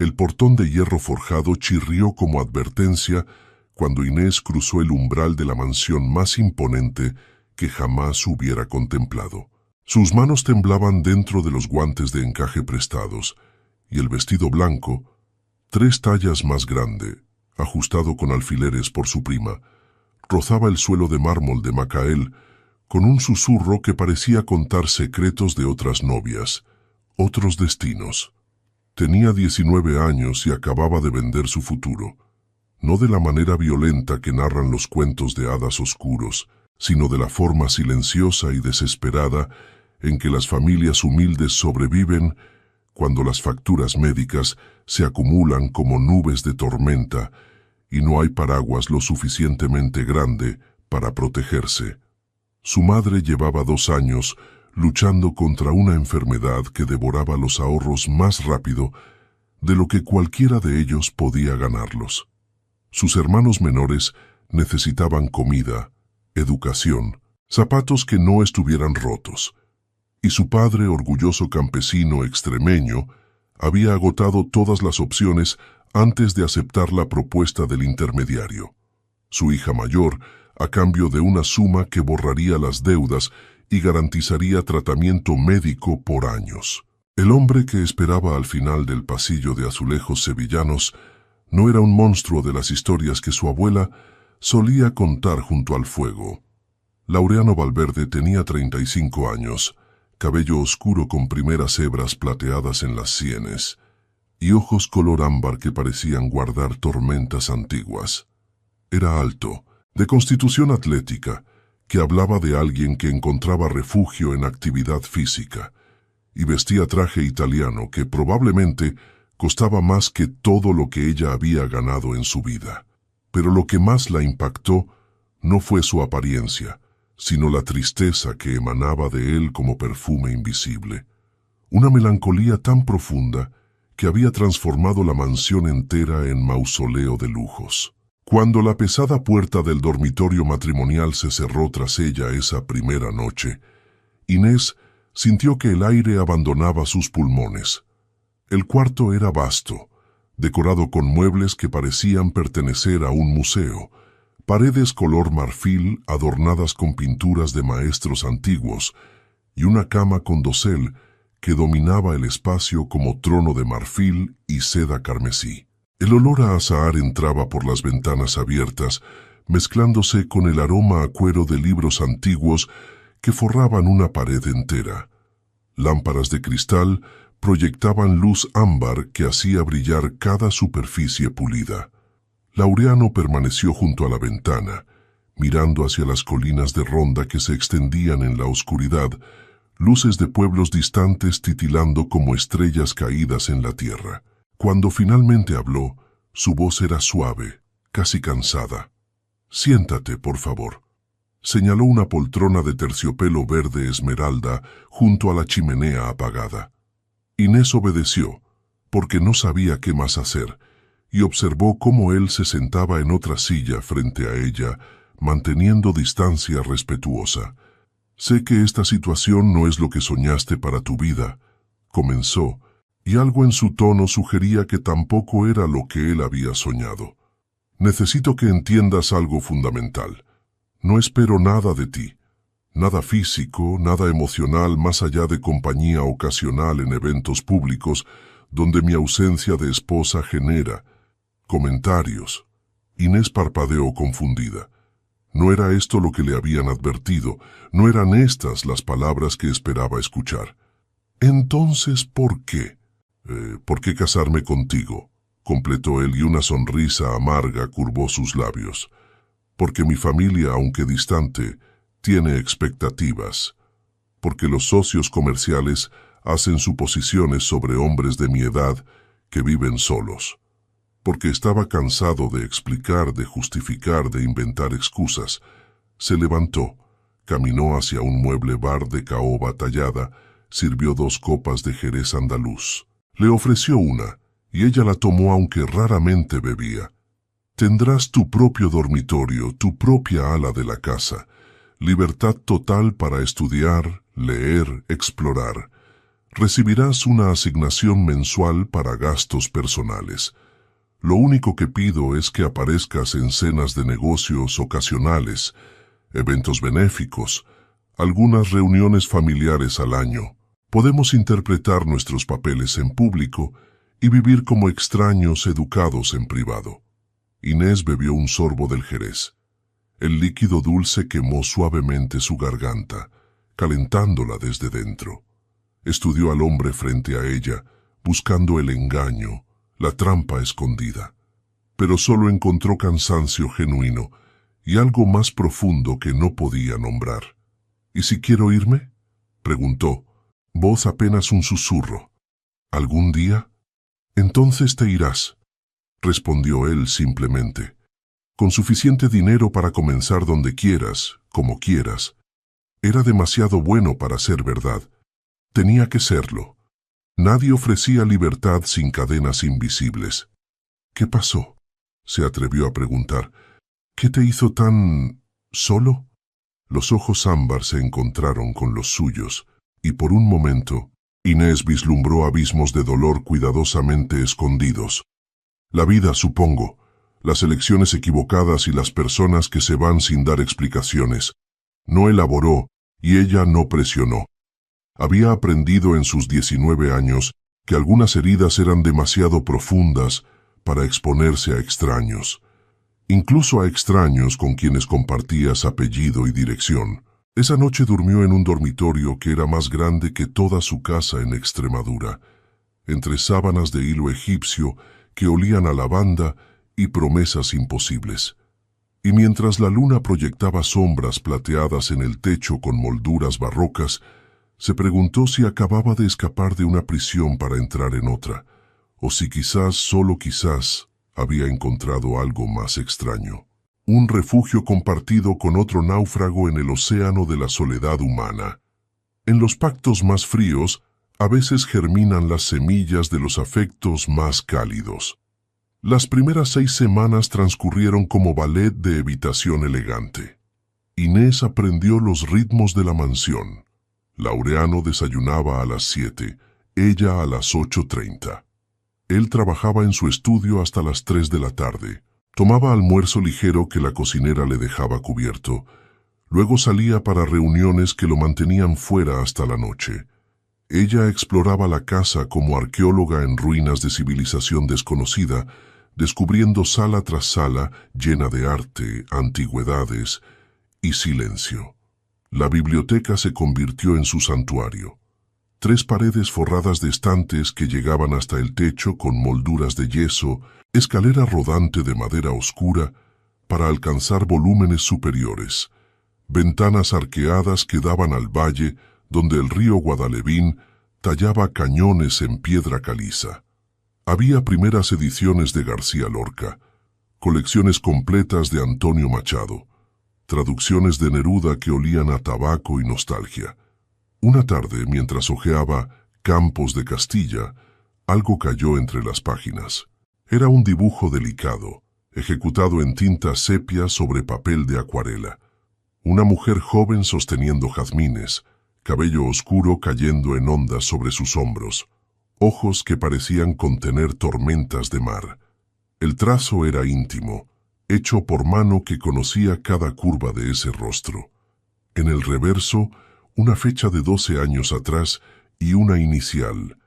El portón de hierro forjado chirrió como advertencia cuando Inés cruzó el umbral de la mansión más imponente que jamás hubiera contemplado. Sus manos temblaban dentro de los guantes de encaje prestados, y el vestido blanco, 3 tallas más grande, ajustado con alfileres por su prima, rozaba el suelo de mármol de Macael con un susurro que parecía contar secretos de otras novias, otros destinos. Tenía 19 años y acababa de vender su futuro, no de la manera violenta que narran los cuentos de hadas oscuros, sino de la forma silenciosa y desesperada en que las familias humildes sobreviven cuando las facturas médicas se acumulan como nubes de tormenta y no hay paraguas lo suficientemente grande para protegerse. Su madre llevaba 2 años luchando contra una enfermedad que devoraba los ahorros más rápido de lo que cualquiera de ellos podía ganarlos. Sus hermanos menores necesitaban comida, educación, zapatos que no estuvieran rotos. Y su padre, orgulloso campesino extremeño, había agotado todas las opciones antes de aceptar la propuesta del intermediario. Su hija mayor, a cambio de una suma que borraría las deudas y garantizaría tratamiento médico por años. El hombre que esperaba al final del pasillo de azulejos sevillanos no era un monstruo de las historias que su abuela solía contar junto al fuego. Laureano Valverde tenía 35 años, cabello oscuro con primeras hebras plateadas en las sienes, y ojos color ámbar que parecían guardar tormentas antiguas. Era alto, de constitución atlética, que hablaba de alguien que encontraba refugio en actividad física, y vestía traje italiano que probablemente costaba más que todo lo que ella había ganado en su vida. Pero lo que más la impactó no fue su apariencia, sino la tristeza que emanaba de él como perfume invisible. Una melancolía tan profunda que había transformado la mansión entera en mausoleo de lujos. Cuando la pesada puerta del dormitorio matrimonial se cerró tras ella esa primera noche, Inés sintió que el aire abandonaba sus pulmones. El cuarto era vasto, decorado con muebles que parecían pertenecer a un museo, paredes color marfil adornadas con pinturas de maestros antiguos y una cama con dosel que dominaba el espacio como trono de marfil y seda carmesí. El olor a azahar entraba por las ventanas abiertas, mezclándose con el aroma a cuero de libros antiguos que forraban una pared entera. Lámparas de cristal proyectaban luz ámbar que hacía brillar cada superficie pulida. Laureano permaneció junto a la ventana, mirando hacia las colinas de Ronda que se extendían en la oscuridad, luces de pueblos distantes titilando como estrellas caídas en la tierra. Cuando finalmente habló, su voz era suave, casi cansada. «Siéntate, por favor». Señaló una poltrona de terciopelo verde esmeralda junto a la chimenea apagada. Inés obedeció, porque no sabía qué más hacer, y observó cómo él se sentaba en otra silla frente a ella, manteniendo distancia respetuosa. «Sé que esta situación no es lo que soñaste para tu vida», comenzó, y algo en su tono sugería que tampoco era lo que él había soñado. «Necesito que entiendas algo fundamental. No espero nada de ti, nada físico, nada emocional más allá de compañía ocasional en eventos públicos donde mi ausencia de esposa genera comentarios». Inés parpadeó confundida. No era esto lo que le habían advertido, no eran estas las palabras que esperaba escuchar. «Entonces, ¿por qué?» «¿Por qué casarme contigo?», completó él y una sonrisa amarga curvó sus labios. «Porque mi familia, aunque distante, tiene expectativas. Porque los socios comerciales hacen suposiciones sobre hombres de mi edad que viven solos. Porque estaba cansado de explicar, de justificar, de inventar excusas». Se levantó, caminó hacia un mueble bar de caoba tallada, sirvió 2 copas de jerez andaluz. Le ofreció una, y ella la tomó aunque raramente bebía. «Tendrás tu propio dormitorio, tu propia ala de la casa, libertad total para estudiar, leer, explorar. Recibirás una asignación mensual para gastos personales. Lo único que pido es que aparezcas en cenas de negocios ocasionales, eventos benéficos, algunas reuniones familiares al año. Podemos interpretar nuestros papeles en público y vivir como extraños educados en privado. Inés bebió un sorbo del jerez. El líquido dulce quemó suavemente su garganta, calentándola desde dentro. Estudió al hombre frente a ella, buscando el engaño, la trampa escondida. Pero solo encontró cansancio genuino y algo más profundo que no podía nombrar. ¿Y si quiero irme?, preguntó, voz apenas un susurro. ¿Algún día? Entonces te irás, respondió él simplemente. Con suficiente dinero para comenzar donde quieras, como quieras. Era demasiado bueno para ser verdad. Tenía que serlo. Nadie ofrecía libertad sin cadenas invisibles. ¿Qué pasó?, se atrevió a preguntar. ¿Qué te hizo tan... solo? Los ojos ámbar se encontraron con los suyos, y por un momento, Inés vislumbró abismos de dolor cuidadosamente escondidos. La vida, supongo, las elecciones equivocadas y las personas que se van sin dar explicaciones. No elaboró, y ella no presionó. Había aprendido en sus 19 años que algunas heridas eran demasiado profundas para exponerse a extraños, incluso a extraños con quienes compartías apellido y dirección. Esa noche durmió en un dormitorio que era más grande que toda su casa en Extremadura, entre sábanas de hilo egipcio que olían a lavanda y promesas imposibles. Y mientras la luna proyectaba sombras plateadas en el techo con molduras barrocas, se preguntó si acababa de escapar de una prisión para entrar en otra, o si quizás, solo quizás, había encontrado algo más extraño. Un refugio compartido con otro náufrago en el océano de la soledad humana. En los pactos más fríos, a veces germinan las semillas de los afectos más cálidos. Las primeras 6 semanas transcurrieron como ballet de evitación elegante. Inés aprendió los ritmos de la mansión. Laureano desayunaba a las 7, ella a las 8:30. Él trabajaba en su estudio hasta las 3 de la tarde. Tomaba almuerzo ligero que la cocinera le dejaba cubierto. Luego salía para reuniones que lo mantenían fuera hasta la noche. Ella exploraba la casa como arqueóloga en ruinas de civilización desconocida, descubriendo sala tras sala llena de arte, antigüedades y silencio. La biblioteca se convirtió en su santuario. 3 paredes forradas de estantes que llegaban hasta el techo con molduras de yeso, escalera rodante de madera oscura para alcanzar volúmenes superiores, ventanas arqueadas que daban al valle donde el río Guadalevín tallaba cañones en piedra caliza. Había primeras ediciones de García Lorca, colecciones completas de Antonio Machado, traducciones de Neruda que olían a tabaco y nostalgia. Una tarde, mientras hojeaba Campos de Castilla, algo cayó entre las páginas. Era un dibujo delicado, ejecutado en tinta sepia sobre papel de acuarela. Una mujer joven sosteniendo jazmines, cabello oscuro cayendo en ondas sobre sus hombros, ojos que parecían contener tormentas de mar. El trazo era íntimo, hecho por mano que conocía cada curva de ese rostro. En el reverso, una fecha de 12 años atrás y una inicial.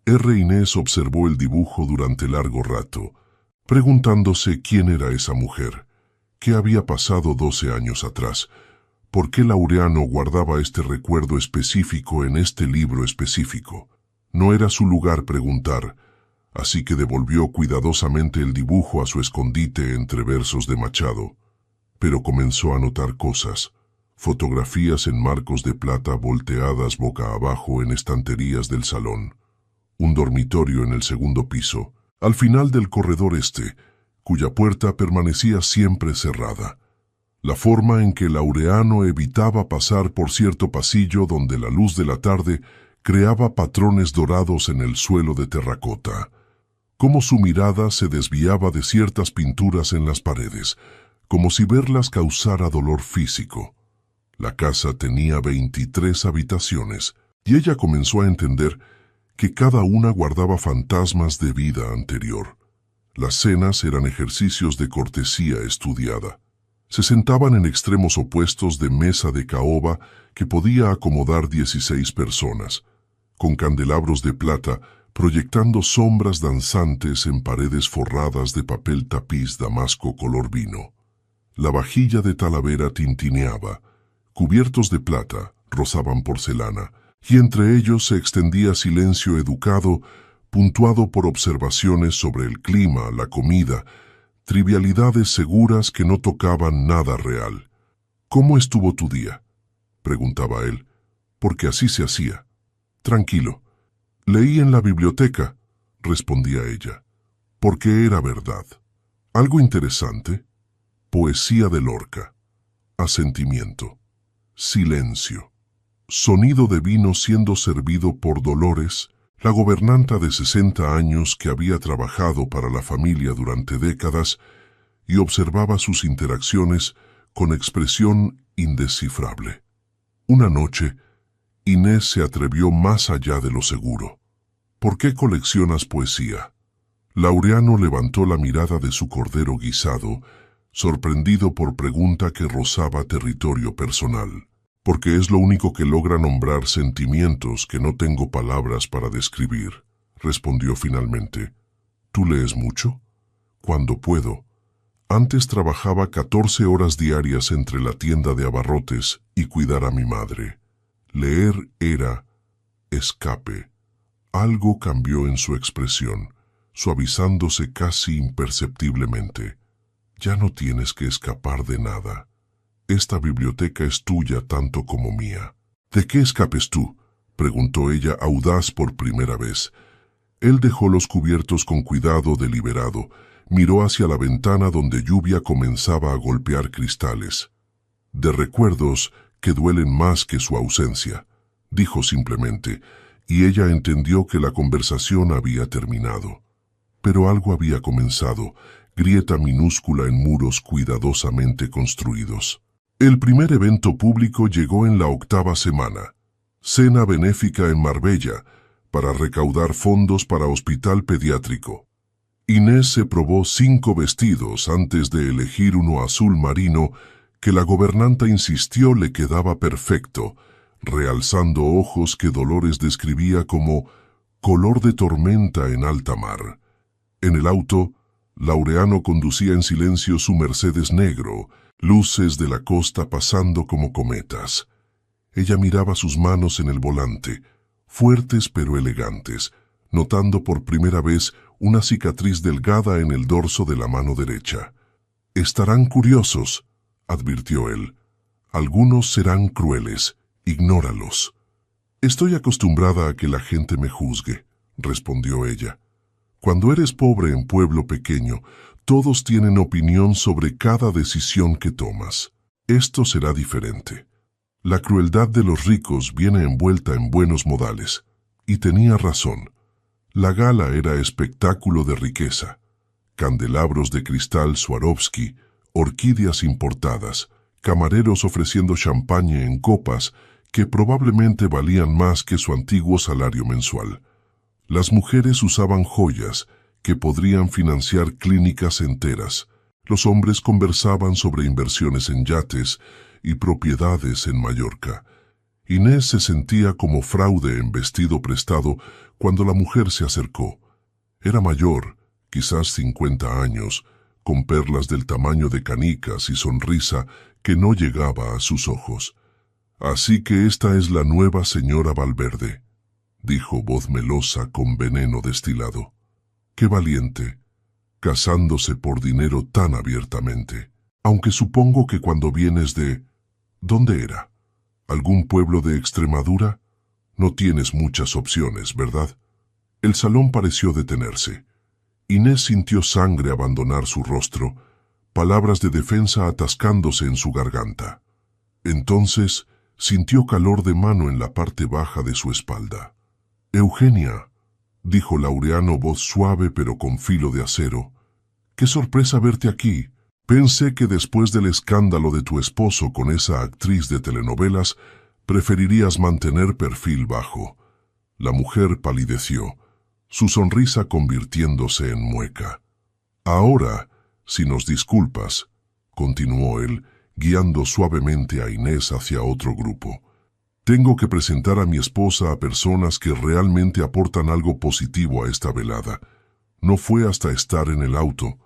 R. Inés observó el dibujo durante largo rato, preguntándose quién era esa mujer, qué había pasado 12 años atrás, por qué Laureano guardaba este recuerdo específico en este libro específico. No era su lugar preguntar, así que devolvió cuidadosamente el dibujo a su escondite entre versos de Machado, pero comenzó a notar cosas. Fotografías en marcos de plata volteadas boca abajo en estanterías del salón. Un dormitorio en el segundo piso, al final del corredor este, cuya puerta permanecía siempre cerrada. La forma en que Laureano evitaba pasar por cierto pasillo donde la luz de la tarde creaba patrones dorados en el suelo de terracota. Cómo su mirada se desviaba de ciertas pinturas en las paredes, como si verlas causara dolor físico. La casa tenía 23 habitaciones, y ella comenzó a entender que cada una guardaba fantasmas de vida anterior. Las cenas eran ejercicios de cortesía estudiada. Se sentaban en extremos opuestos de mesa de caoba que podía acomodar 16 personas, con candelabros de plata proyectando sombras danzantes en paredes forradas de papel tapiz damasco color vino. La vajilla de Talavera tintineaba, cubiertos de plata rozaban porcelana, y entre ellos se extendía silencio educado, puntuado por observaciones sobre el clima, la comida, trivialidades seguras que no tocaban nada real. «¿Cómo estuvo tu día?», preguntaba él, porque así se hacía. «Tranquilo. Leí en la biblioteca», respondía ella, porque era verdad. «Algo interesante. Poesía de Lorca. Asentimiento. Silencio. Sonido de vino siendo servido por Dolores, la gobernanta de 60 años que había trabajado para la familia durante décadas y observaba sus interacciones con expresión indescifrable. Una noche, Inés se atrevió más allá de lo seguro. «¿Por qué coleccionas poesía?». Laureano levantó la mirada de su cordero guisado, sorprendido por pregunta que rozaba territorio personal. «Porque es lo único que logra nombrar sentimientos que no tengo palabras para describir», respondió finalmente. «¿Tú lees mucho?». «Cuando puedo. Antes trabajaba 14 horas diarias entre la tienda de abarrotes y cuidar a mi madre. Leer era escape». Algo cambió en su expresión, suavizándose casi imperceptiblemente. «Ya no tienes que escapar de nada. Esta biblioteca es tuya tanto como mía». «¿De qué escapes tú?», preguntó ella audaz por primera vez. Él dejó los cubiertos con cuidado deliberado, miró hacia la ventana donde lluvia comenzaba a golpear cristales. «De recuerdos que duelen más que su ausencia», dijo simplemente, y ella entendió que la conversación había terminado. Pero algo había comenzado, grieta minúscula en muros cuidadosamente construidos. El primer evento público llegó en la 8ª semana. Cena benéfica en Marbella, para recaudar fondos para hospital pediátrico. Inés se probó 5 vestidos antes de elegir uno azul marino que la gobernanta insistió le quedaba perfecto, realzando ojos que Dolores describía como color de tormenta en alta mar. En el auto, Laureano conducía en silencio su Mercedes negro, luces de la costa pasando como cometas. Ella miraba sus manos en el volante, fuertes pero elegantes, notando por primera vez una cicatriz delgada en el dorso de la mano derecha. «Estarán curiosos», advirtió él. «Algunos serán crueles. Ignóralos». «Estoy acostumbrada a que la gente me juzgue», respondió ella. «Cuando eres pobre en pueblo pequeño, todos tienen opinión sobre cada decisión que tomas. Esto será diferente. La crueldad de los ricos viene envuelta en buenos modales». Y tenía razón. La gala era espectáculo de riqueza. Candelabros de cristal Swarovski, orquídeas importadas, camareros ofreciendo champaña en copas que probablemente valían más que su antiguo salario mensual. Las mujeres usaban joyas que podrían financiar clínicas enteras. Los hombres conversaban sobre inversiones en yates y propiedades en Mallorca. Inés se sentía como fraude en vestido prestado cuando la mujer se acercó. Era mayor, quizás 50 años, con perlas del tamaño de canicas y sonrisa que no llegaba a sus ojos. «Así que esta es la nueva señora Valverde», dijo voz melosa con veneno destilado. «Qué valiente, casándose por dinero tan abiertamente. Aunque supongo que cuando vienes de... ¿Dónde era? ¿Algún pueblo de Extremadura? No tienes muchas opciones, ¿verdad?». El salón pareció detenerse. Inés sintió sangre abandonar su rostro, palabras de defensa atascándose en su garganta. Entonces sintió calor de mano en la parte baja de su espalda. «Eugenia», dijo Laureano, voz suave pero con filo de acero. «Qué sorpresa verte aquí. Pensé que después del escándalo de tu esposo con esa actriz de telenovelas, preferirías mantener perfil bajo». La mujer palideció, su sonrisa convirtiéndose en mueca. Ahora, si nos disculpas, continuó él, guiando suavemente a Inés hacia otro grupo. Tengo que presentar a mi esposa a personas que realmente aportan algo positivo a esta velada. No fue hasta estar en el auto,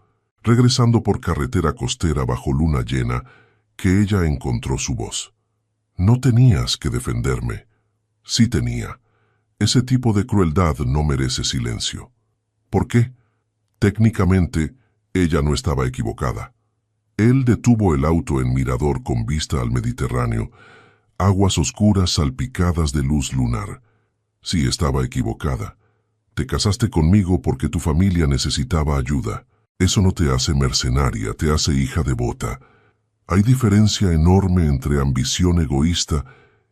regresando por carretera costera bajo luna llena, que ella encontró su voz. No tenías que defenderme. Sí tenía. Ese tipo de crueldad no merece silencio. ¿Por qué? Técnicamente, ella no estaba equivocada. Él detuvo el auto en mirador con vista al Mediterráneo, aguas oscuras salpicadas de luz lunar. Sí, estaba equivocada. Te casaste conmigo porque tu familia necesitaba ayuda. Eso no te hace mercenaria, te hace hija devota. Hay diferencia enorme entre ambición egoísta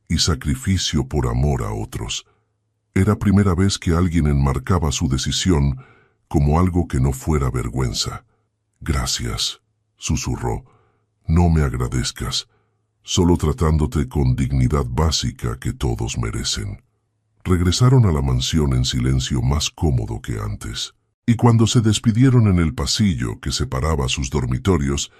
y sacrificio por amor a otros. Era primera vez que alguien enmarcaba su decisión como algo que no fuera vergüenza. Gracias, susurró. No me agradezcas, solo tratándote con dignidad básica que todos merecen. Regresaron a la mansión en silencio más cómodo que antes. Y cuando se despidieron en el pasillo que separaba sus dormitorios,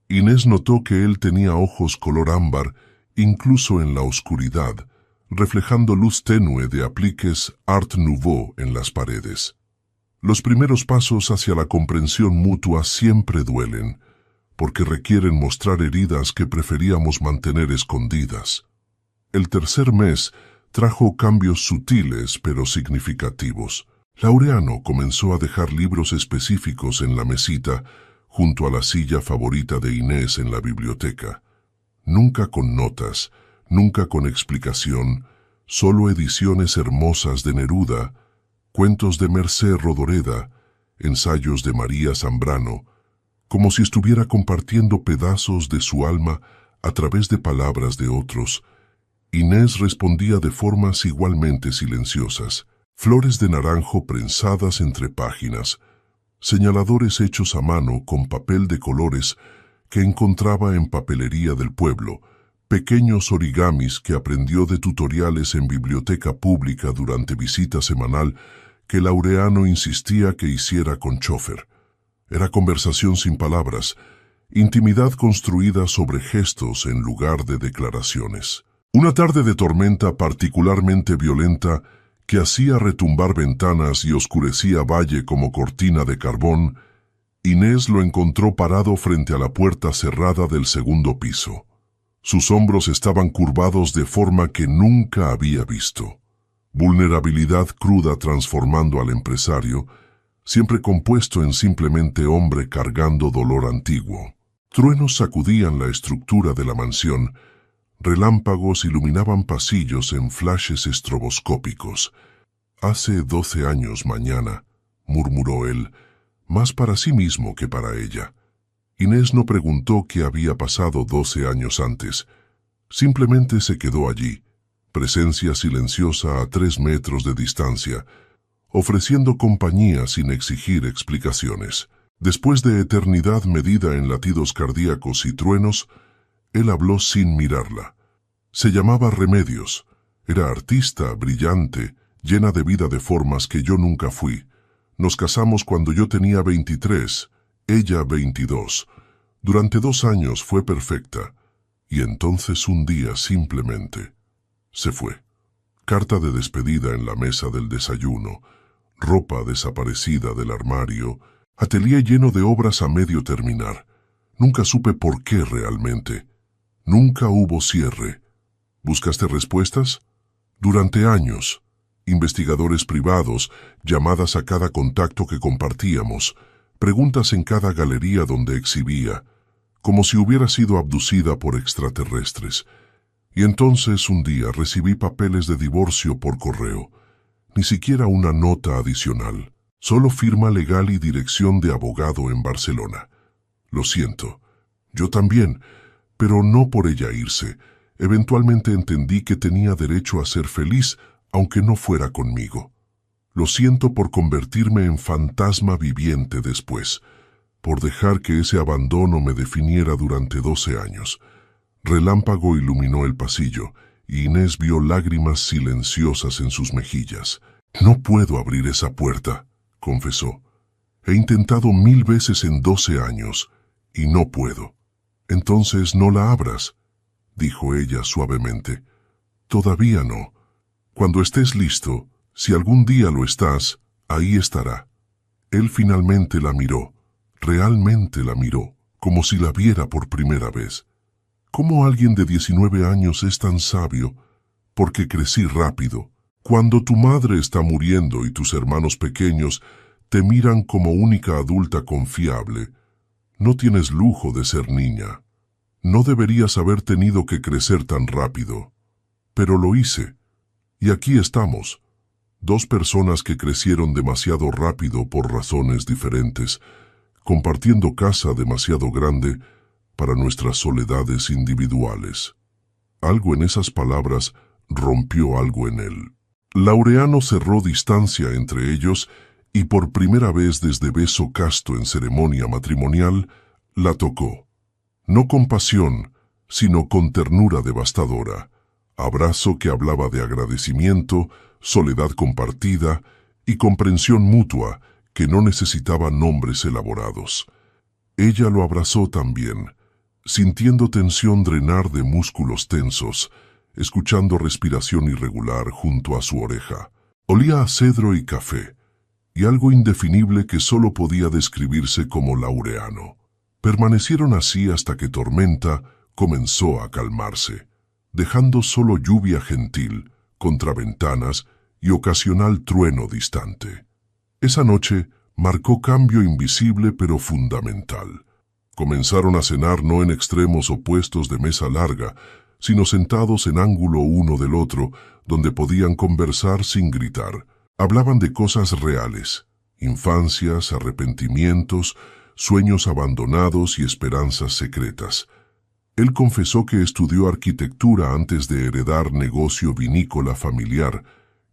Inés notó que él tenía ojos color ámbar, incluso en la oscuridad, reflejando luz tenue de apliques Art Nouveau en las paredes. Los primeros pasos hacia la comprensión mutua siempre duelen, porque requieren mostrar heridas que preferíamos mantener escondidas. El tercer mes trajo cambios sutiles pero significativos. Laureano comenzó a dejar libros específicos en la mesita, junto a la silla favorita de Inés en la biblioteca. Nunca con notas, nunca con explicación, solo ediciones hermosas de Neruda, cuentos de Mercé Rodoreda, ensayos de María Zambrano, como si estuviera compartiendo pedazos de su alma a través de palabras de otros. Inés respondía de formas igualmente silenciosas, flores de naranjo prensadas entre páginas, señaladores hechos a mano con papel de colores que encontraba en papelería del pueblo, pequeños origamis que aprendió de tutoriales en biblioteca pública durante visita semanal que Laureano insistía que hiciera con chofer. Era conversación sin palabras, intimidad construida sobre gestos en lugar de declaraciones. Una tarde de tormenta particularmente violenta que hacía retumbar ventanas y oscurecía valle como cortina de carbón, Inés lo encontró parado frente a la puerta cerrada del segundo piso. Sus hombros estaban curvados de forma que nunca había visto. Vulnerabilidad cruda transformando al empresario, siempre compuesto en simplemente hombre cargando dolor antiguo. Truenos sacudían la estructura de la mansión, relámpagos iluminaban pasillos en flashes estroboscópicos. «Hace 12 años mañana», murmuró él, más para sí mismo que para ella. Inés no preguntó qué había pasado 12 años antes. Simplemente se quedó allí, presencia silenciosa a 3 metros de distancia, ofreciendo compañía sin exigir explicaciones. Después de eternidad medida en latidos cardíacos y truenos, él habló sin mirarla. Se llamaba Remedios. Era artista, brillante, llena de vida de formas que yo nunca fui. Nos casamos cuando yo tenía 23, ella 22. Durante 2 años fue perfecta. Y entonces un día simplemente se fue. Carta de despedida en la mesa del desayuno, ropa desaparecida del armario, atelier lleno de obras a medio terminar. Nunca supe por qué realmente. Nunca hubo cierre. ¿Buscaste respuestas? Durante años, investigadores privados, llamadas a cada contacto que compartíamos, preguntas en cada galería donde exhibía, como si hubiera sido abducida por extraterrestres. Y entonces un día recibí papeles de divorcio por correo. Ni siquiera una nota adicional, solo firma legal y dirección de abogado en Barcelona. Lo siento. Yo también, pero no por ella irse. Eventualmente entendí que tenía derecho a ser feliz, aunque no fuera conmigo. Lo siento por convertirme en fantasma viviente después, por dejar que ese abandono me definiera durante 12 años. Relámpago iluminó el pasillo, y Inés vio lágrimas silenciosas en sus mejillas. «No puedo abrir esa puerta», confesó. «He intentado 1000 veces en 12 años, y no puedo». «Entonces no la abras», dijo ella suavemente. «Todavía no. Cuando estés listo, si algún día lo estás, ahí estará». Él finalmente la miró, realmente la miró, como si la viera por primera vez. ¿Cómo alguien de 19 años es tan sabio? Porque crecí rápido. Cuando tu madre está muriendo y tus hermanos pequeños te miran como única adulta confiable, no tienes lujo de ser niña. No deberías haber tenido que crecer tan rápido. Pero lo hice. Y aquí estamos. 2 personas que crecieron demasiado rápido por razones diferentes, compartiendo casa demasiado grande para nuestras soledades individuales. Algo en esas palabras rompió algo en él. Laureano cerró distancia entre ellos y por primera vez desde beso casto en ceremonia matrimonial, la tocó. No con pasión, sino con ternura devastadora. Abrazo que hablaba de agradecimiento, soledad compartida y comprensión mutua que no necesitaba nombres elaborados. Ella lo abrazó también, sintiendo tensión drenar de músculos tensos, escuchando respiración irregular junto a su oreja. Olía a cedro y café, y algo indefinible que solo podía describirse como Laureano. Permanecieron así hasta que Tormenta comenzó a calmarse, dejando solo lluvia gentil, contraventanas y ocasional trueno distante. Esa noche marcó cambio invisible pero fundamental. Comenzaron a cenar no en extremos opuestos de mesa larga, sino sentados en ángulo uno del otro, donde podían conversar sin gritar. Hablaban de cosas reales, infancias, arrepentimientos, sueños abandonados y esperanzas secretas. Él confesó que estudió arquitectura antes de heredar negocio vinícola familiar,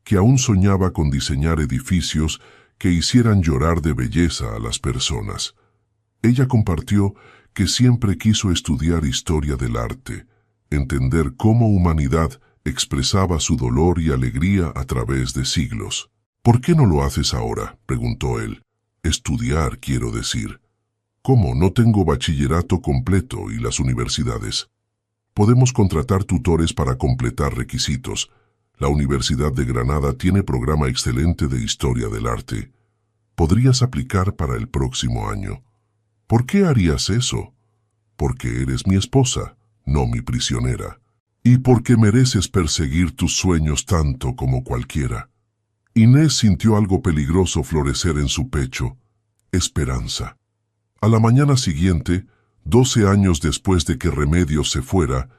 que aún soñaba con diseñar edificios que hicieran llorar de belleza a las personas. Ella compartió que siempre quiso estudiar historia del arte, entender cómo humanidad expresaba su dolor y alegría a través de siglos. «¿Por qué no lo haces ahora?», preguntó él. «Estudiar, quiero decir». «¿Cómo? No tengo bachillerato completo y las universidades». «Podemos contratar tutores para completar requisitos. La Universidad de Granada tiene programa excelente de historia del arte. Podrías aplicar para el próximo año». «¿Por qué harías eso?». «Porque eres mi esposa, no mi prisionera. Y porque mereces perseguir tus sueños tanto como cualquiera». Inés sintió algo peligroso florecer en su pecho: esperanza. A la mañana siguiente, 12 años después de que Remedios se fuera,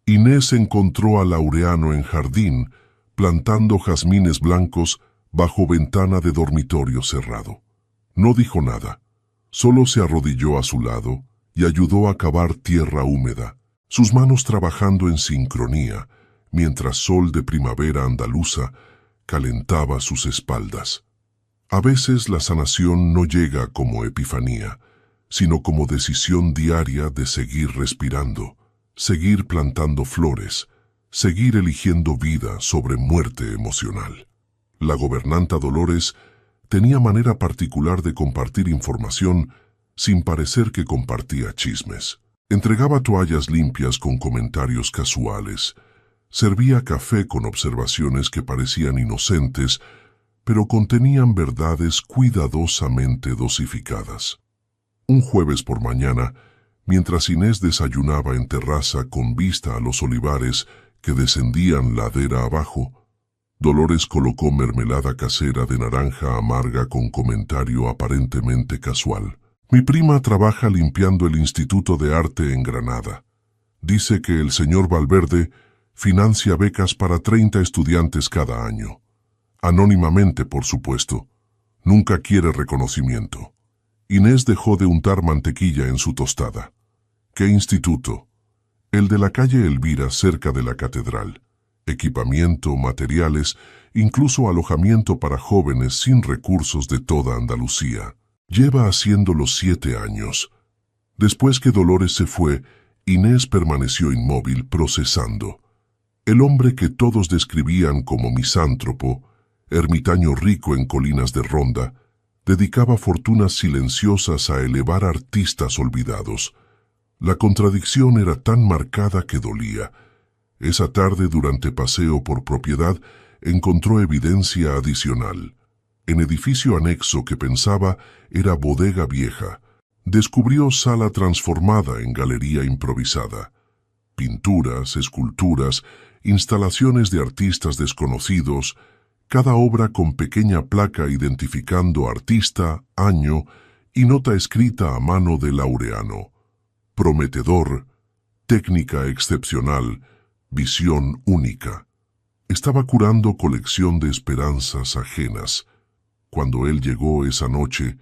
Inés encontró a Laureano en jardín, plantando jazmines blancos bajo ventana de dormitorio cerrado. No dijo nada, solo se arrodilló a su lado y ayudó a cavar tierra húmeda, sus manos trabajando en sincronía, mientras sol de primavera andaluza calentaba sus espaldas. A veces la sanación no llega como epifanía, sino como decisión diaria de seguir respirando, seguir plantando flores, seguir eligiendo vida sobre muerte emocional. La gobernanta Dolores tenía manera particular de compartir información sin parecer que compartía chismes. Entregaba toallas limpias con comentarios casuales, servía café con observaciones que parecían inocentes, pero contenían verdades cuidadosamente dosificadas. Un jueves por mañana, mientras Inés desayunaba en terraza con vista a los olivares que descendían ladera abajo, Dolores colocó mermelada casera de naranja amarga con comentario aparentemente casual. «Mi prima trabaja limpiando el Instituto de Arte en Granada. Dice que el señor Valverde financia becas para 30 estudiantes cada año. Anónimamente, por supuesto. Nunca quiere reconocimiento». Inés dejó de untar mantequilla en su tostada. «¿Qué instituto?» «El de la calle Elvira, cerca de la catedral. Equipamiento, materiales, incluso alojamiento para jóvenes sin recursos de toda Andalucía. Lleva haciéndolo 7 años». Después que Dolores se fue, Inés permaneció inmóvil procesando. El hombre que todos describían como misántropo, ermitaño rico en colinas de Ronda, dedicaba fortunas silenciosas a elevar artistas olvidados. La contradicción era tan marcada que dolía. Esa tarde, durante paseo por propiedad, encontró evidencia adicional. En edificio anexo que pensaba era bodega vieja, descubrió sala transformada en galería improvisada. Pinturas, esculturas, instalaciones de artistas desconocidos, cada obra con pequeña placa identificando artista, año y nota escrita a mano de Laureano. Prometedor, técnica excepcional, visión única. Estaba curando colección de esperanzas ajenas. Cuando él llegó esa noche,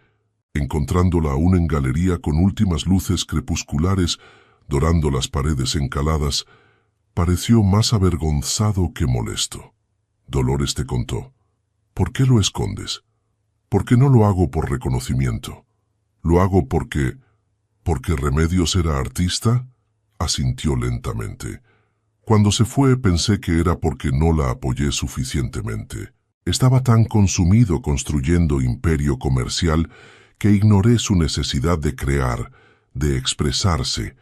encontrándola aún en galería con últimas luces crepusculares dorando las paredes encaladas, pareció más avergonzado que molesto. Dolores te contó: ¿por qué lo escondes? Porque no lo hago por reconocimiento. Lo hago porque Remedios era artista, asintió lentamente. Cuando se fue pensé que era porque no la apoyé suficientemente. Estaba tan consumido construyendo imperio comercial que ignoré su necesidad de crear, de expresarse.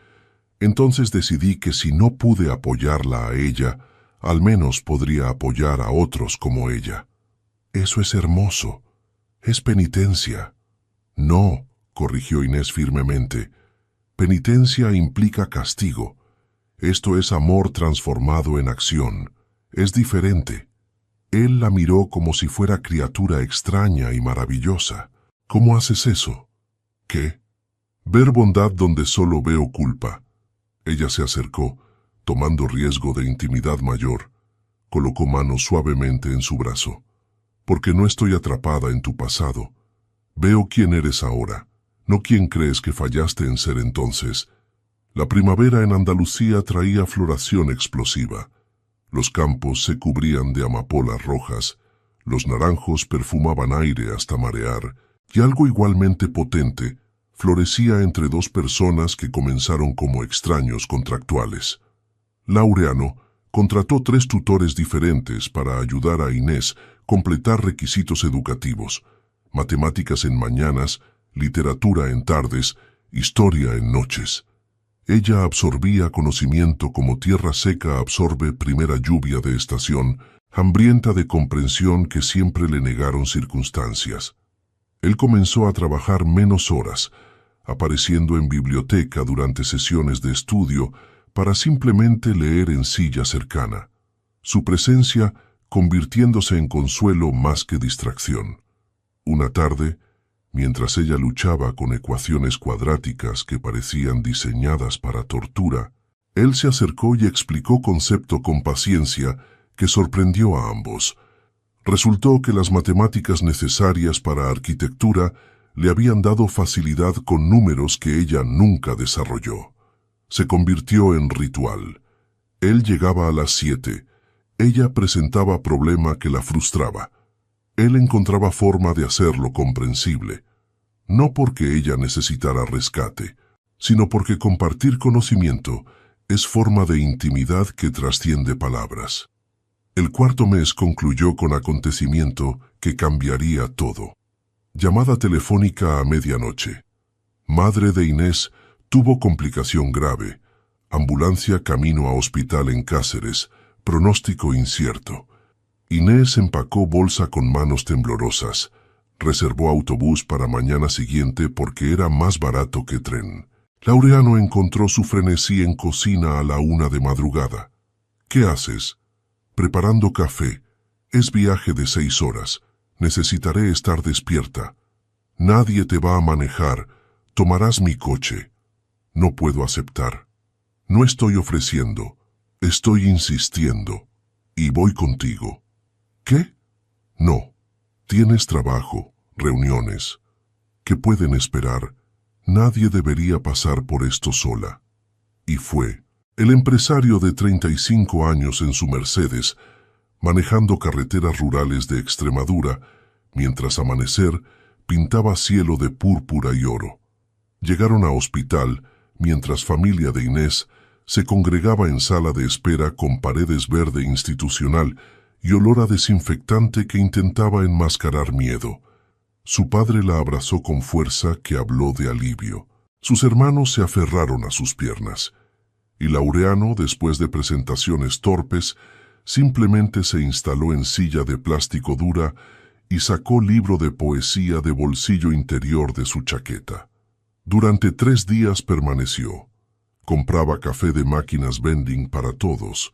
Entonces decidí que si no pude apoyarla a ella, al menos podría apoyar a otros como ella. Eso es hermoso. Es penitencia. No, corrigió Inés firmemente. Penitencia implica castigo. Esto es amor transformado en acción. Es diferente. Él la miró como si fuera criatura extraña y maravillosa. ¿Cómo haces eso? ¿Qué? Ver bondad donde solo veo culpa. Ella se acercó, tomando riesgo de intimidad mayor. Colocó mano suavemente en su brazo. Porque no estoy atrapada en tu pasado. Veo quién eres ahora, no quién crees que fallaste en ser entonces. La primavera en Andalucía traía floración explosiva. Los campos se cubrían de amapolas rojas, los naranjos perfumaban aire hasta marear, y algo igualmente potente florecía entre dos personas que comenzaron como extraños contractuales. Laureano contrató 3 tutores diferentes para ayudar a Inés completar requisitos educativos: matemáticas en mañanas, literatura en tardes, historia en noches. Ella absorbía conocimiento como tierra seca absorbe primera lluvia de estación, hambrienta de comprensión que siempre le negaron circunstancias. Él comenzó a trabajar menos horas, apareciendo en biblioteca durante sesiones de estudio para simplemente leer en silla cercana. Su presencia convirtiéndose en consuelo más que distracción. Una tarde, mientras ella luchaba con ecuaciones cuadráticas que parecían diseñadas para tortura, él se acercó y explicó concepto con paciencia que sorprendió a ambos. Resultó que las matemáticas necesarias para arquitectura le habían dado facilidad con números que ella nunca desarrolló. Se convirtió en ritual. Él llegaba a las 7. Ella presentaba problema que la frustraba. Él encontraba forma de hacerlo comprensible. No porque ella necesitara rescate, sino porque compartir conocimiento es forma de intimidad que trasciende palabras. El 4.º mes concluyó con acontecimiento que cambiaría todo. Llamada telefónica a medianoche. Madre de Inés tuvo complicación grave. Ambulancia camino a hospital en Cáceres. Pronóstico incierto. Inés empacó bolsa con manos temblorosas. Reservó autobús para mañana siguiente porque era más barato que tren. Laureano encontró su frenesí en cocina a la 1 de madrugada. ¿Qué haces? Preparando café. Es viaje de 6 horas. Necesitaré estar despierta. Nadie te va a manejar. Tomarás mi coche. No puedo aceptar. No estoy ofreciendo. Estoy insistiendo. Y voy contigo. ¿Qué? No. Tienes trabajo, reuniones. ¿Qué pueden esperar? Nadie debería pasar por esto sola. Y fue. El empresario de 35 años en su Mercedes, manejando carreteras rurales de Extremadura, mientras amanecer pintaba cielo de púrpura y oro. Llegaron a hospital, mientras familia de Inés Se congregaba en sala de espera con paredes verde institucional y olor a desinfectante que intentaba enmascarar miedo. Su padre la abrazó con fuerza que habló de alivio. Sus hermanos se aferraron a sus piernas. Y Laureano, después de presentaciones torpes, simplemente se instaló en silla de plástico dura y sacó libro de poesía de bolsillo interior de su chaqueta. Durante 3 días permaneció. Compraba café de máquinas vending para todos.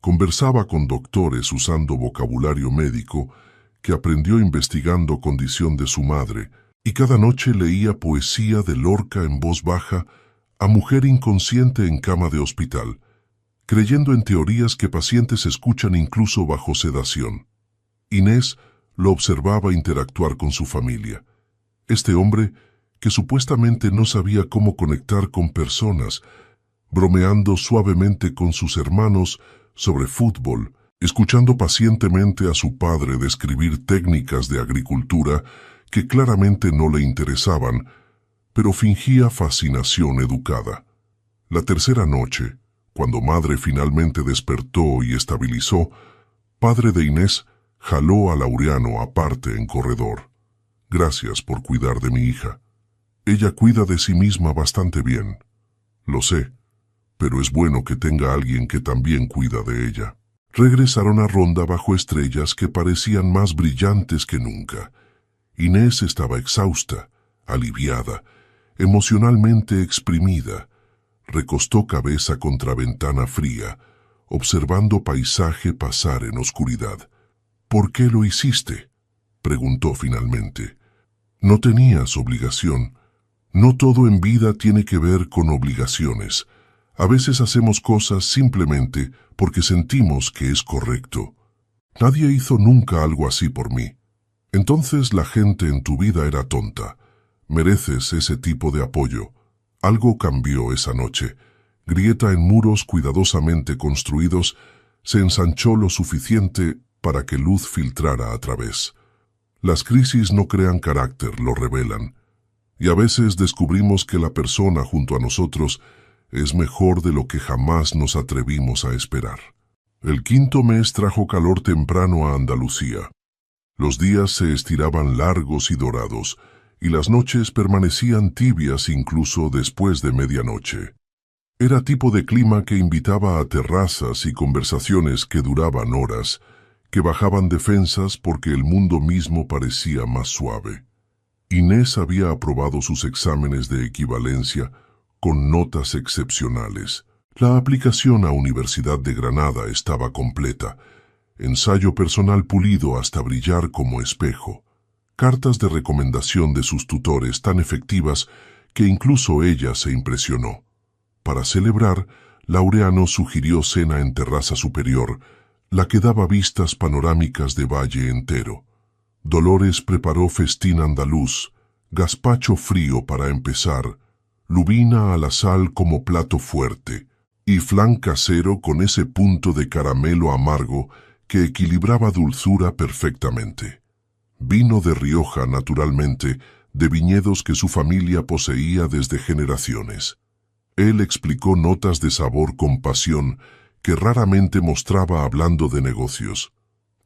Conversaba con doctores usando vocabulario médico que aprendió investigando condición de su madre, y cada noche leía poesía de Lorca en voz baja a mujer inconsciente en cama de hospital, creyendo en teorías que pacientes escuchan incluso bajo sedación. Inés lo observaba interactuar con su familia. Este hombre, que supuestamente no sabía cómo conectar con personas, bromeando suavemente con sus hermanos sobre fútbol, escuchando pacientemente a su padre describir técnicas de agricultura que claramente no le interesaban, pero fingía fascinación educada. La tercera noche, cuando madre finalmente despertó y estabilizó, padre de Inés jaló a Laureano aparte en corredor. Gracias por cuidar de mi hija. Ella cuida de sí misma bastante bien. Lo sé, pero es bueno que tenga alguien que también cuida de ella. Regresaron a Ronda bajo estrellas que parecían más brillantes que nunca. Inés estaba exhausta, aliviada, emocionalmente exprimida. Recostó cabeza contra ventana fría, observando paisaje pasar en oscuridad. ¿Por qué lo hiciste?, preguntó finalmente. No tenías obligación. No todo en vida tiene que ver con obligaciones. A veces hacemos cosas simplemente porque sentimos que es correcto. Nadie hizo nunca algo así por mí. Entonces la gente en tu vida era tonta. Mereces ese tipo de apoyo. Algo cambió esa noche. Grieta en muros cuidadosamente construidos se ensanchó lo suficiente para que luz filtrara a través. Las crisis no crean carácter, lo revelan. Y a veces descubrimos que la persona junto a nosotros es mejor de lo que jamás nos atrevimos a esperar. El 5.º mes trajo calor temprano a Andalucía. Los días se estiraban largos y dorados, y las noches permanecían tibias incluso después de medianoche. Era tipo de clima que invitaba a terrazas y conversaciones que duraban horas, que bajaban defensas porque el mundo mismo parecía más suave. Inés había aprobado sus exámenes de equivalencia con notas excepcionales. La aplicación a Universidad de Granada estaba completa. Ensayo personal pulido hasta brillar como espejo. Cartas de recomendación de sus tutores tan efectivas que incluso ella se impresionó. Para celebrar, Laureano sugirió cena en terraza superior, la que daba vistas panorámicas de valle entero. Dolores preparó festín andaluz, gazpacho frío para empezar, lubina a la sal como plato fuerte, y flan casero con ese punto de caramelo amargo que equilibraba dulzura perfectamente. Vino de Rioja, naturalmente, de viñedos que su familia poseía desde generaciones. Él explicó notas de sabor con pasión que raramente mostraba hablando de negocios.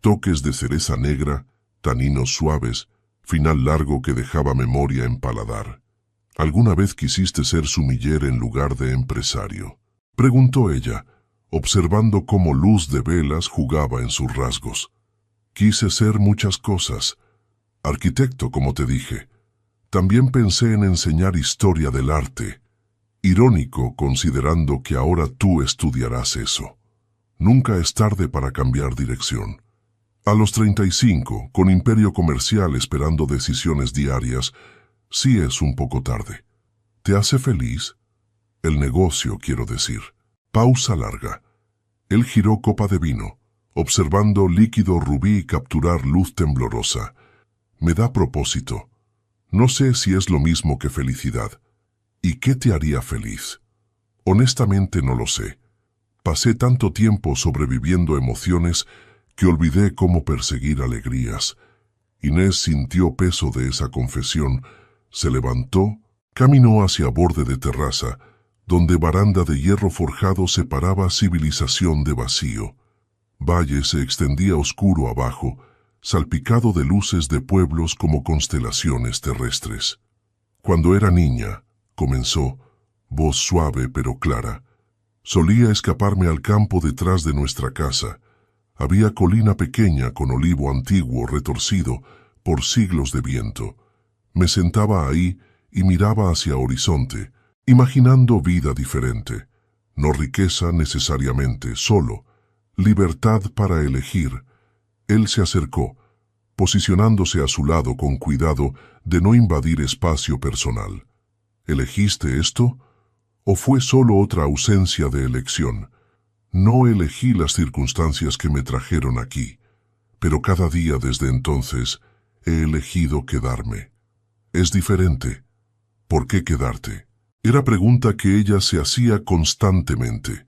Toques de cereza negra, taninos suaves, final largo que dejaba memoria en paladar. ¿Alguna vez quisiste ser sumiller en lugar de empresario?, preguntó ella, observando cómo luz de velas jugaba en sus rasgos. Quise ser muchas cosas. Arquitecto, como te dije. También pensé en enseñar historia del arte. Irónico considerando que ahora tú estudiarás eso. Nunca es tarde para cambiar dirección. A los 35, con imperio comercial esperando decisiones diarias, sí es un poco tarde. ¿Te hace feliz? El negocio, quiero decir. Pausa larga. Él giró copa de vino, observando líquido rubí capturar luz temblorosa. Me da propósito. No sé si es lo mismo que felicidad. ¿Y qué te haría feliz? Honestamente no lo sé. Pasé tanto tiempo sobreviviendo emociones que olvidé cómo perseguir alegrías. Inés sintió peso de esa confesión, se levantó, caminó hacia borde de terraza, donde baranda de hierro forjado separaba civilización de vacío. Valle se extendía oscuro abajo, salpicado de luces de pueblos como constelaciones terrestres. Cuando era niña, comenzó, voz suave pero clara, solía escaparme al campo detrás de nuestra casa. Había colina pequeña con olivo antiguo retorcido por siglos de viento. Me sentaba ahí y miraba hacia horizonte, imaginando vida diferente. No riqueza necesariamente, solo libertad para elegir. Él se acercó, posicionándose a su lado con cuidado de no invadir espacio personal. ¿Elegiste esto? ¿O fue solo otra ausencia de elección? No elegí las circunstancias que me trajeron aquí, pero cada día desde entonces he elegido quedarme. Es diferente. ¿Por qué quedarte? Era pregunta que ella se hacía constantemente.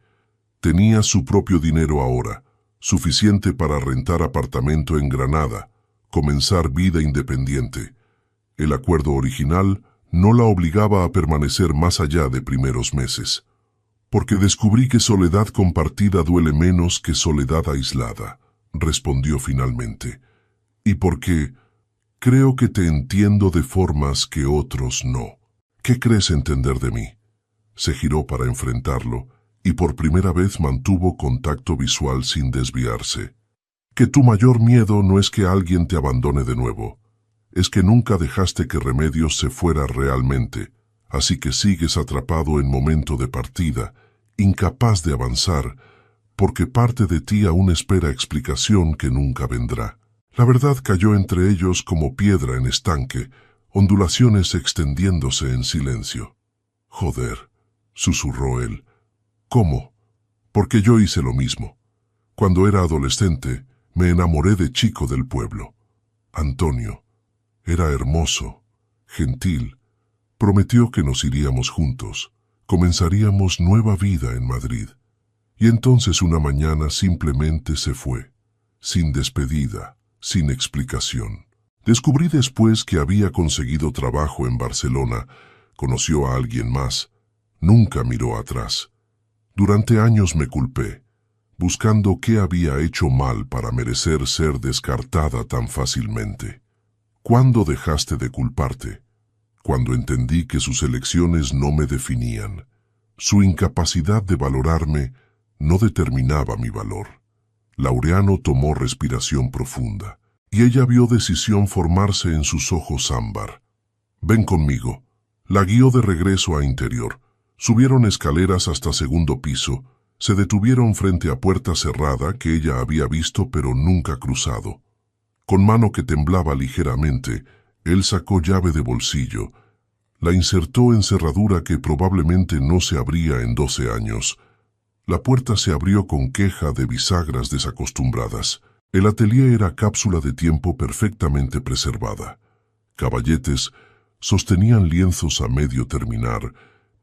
Tenía su propio dinero ahora, suficiente para rentar apartamento en Granada, comenzar vida independiente. El acuerdo original no la obligaba a permanecer más allá de primeros meses. Porque descubrí que soledad compartida duele menos que soledad aislada, respondió finalmente. Y porque creo que te entiendo de formas que otros no. ¿Qué crees entender de mí? Se giró para enfrentarlo y por primera vez mantuvo contacto visual sin desviarse. Que tu mayor miedo no es que alguien te abandone de nuevo, es que nunca dejaste que Remedios se fuera realmente, así que sigues atrapado en momento de partida, incapaz de avanzar, porque parte de ti aún espera explicación que nunca vendrá. La verdad cayó entre ellos como piedra en estanque, ondulaciones extendiéndose en silencio. Joder, susurró él. ¿Cómo? Porque yo hice lo mismo. Cuando era adolescente, me enamoré de chico del pueblo. Antonio. Era hermoso, gentil. Prometió que nos iríamos juntos. Comenzaríamos nueva vida en Madrid. Y entonces una mañana simplemente se fue, sin despedida, sin explicación. Descubrí después que había conseguido trabajo en Barcelona, conoció a alguien más, nunca miró atrás. Durante años me culpé, buscando qué había hecho mal para merecer ser descartada tan fácilmente. ¿Cuándo dejaste de culparte? Cuando entendí que sus elecciones no me definían. Su incapacidad de valorarme no determinaba mi valor. Laureano tomó respiración profunda, y ella vio decisión formarse en sus ojos ámbar. Ven conmigo. La guió de regreso a interior. Subieron escaleras hasta segundo piso, se detuvieron frente a puerta cerrada que ella había visto pero nunca cruzado. Con mano que temblaba ligeramente, él sacó llave de bolsillo, la insertó en cerradura que probablemente no se abría en 12 años. La puerta se abrió con queja de bisagras desacostumbradas. El atelier era cápsula de tiempo perfectamente preservada. Caballetes sostenían lienzos a medio terminar,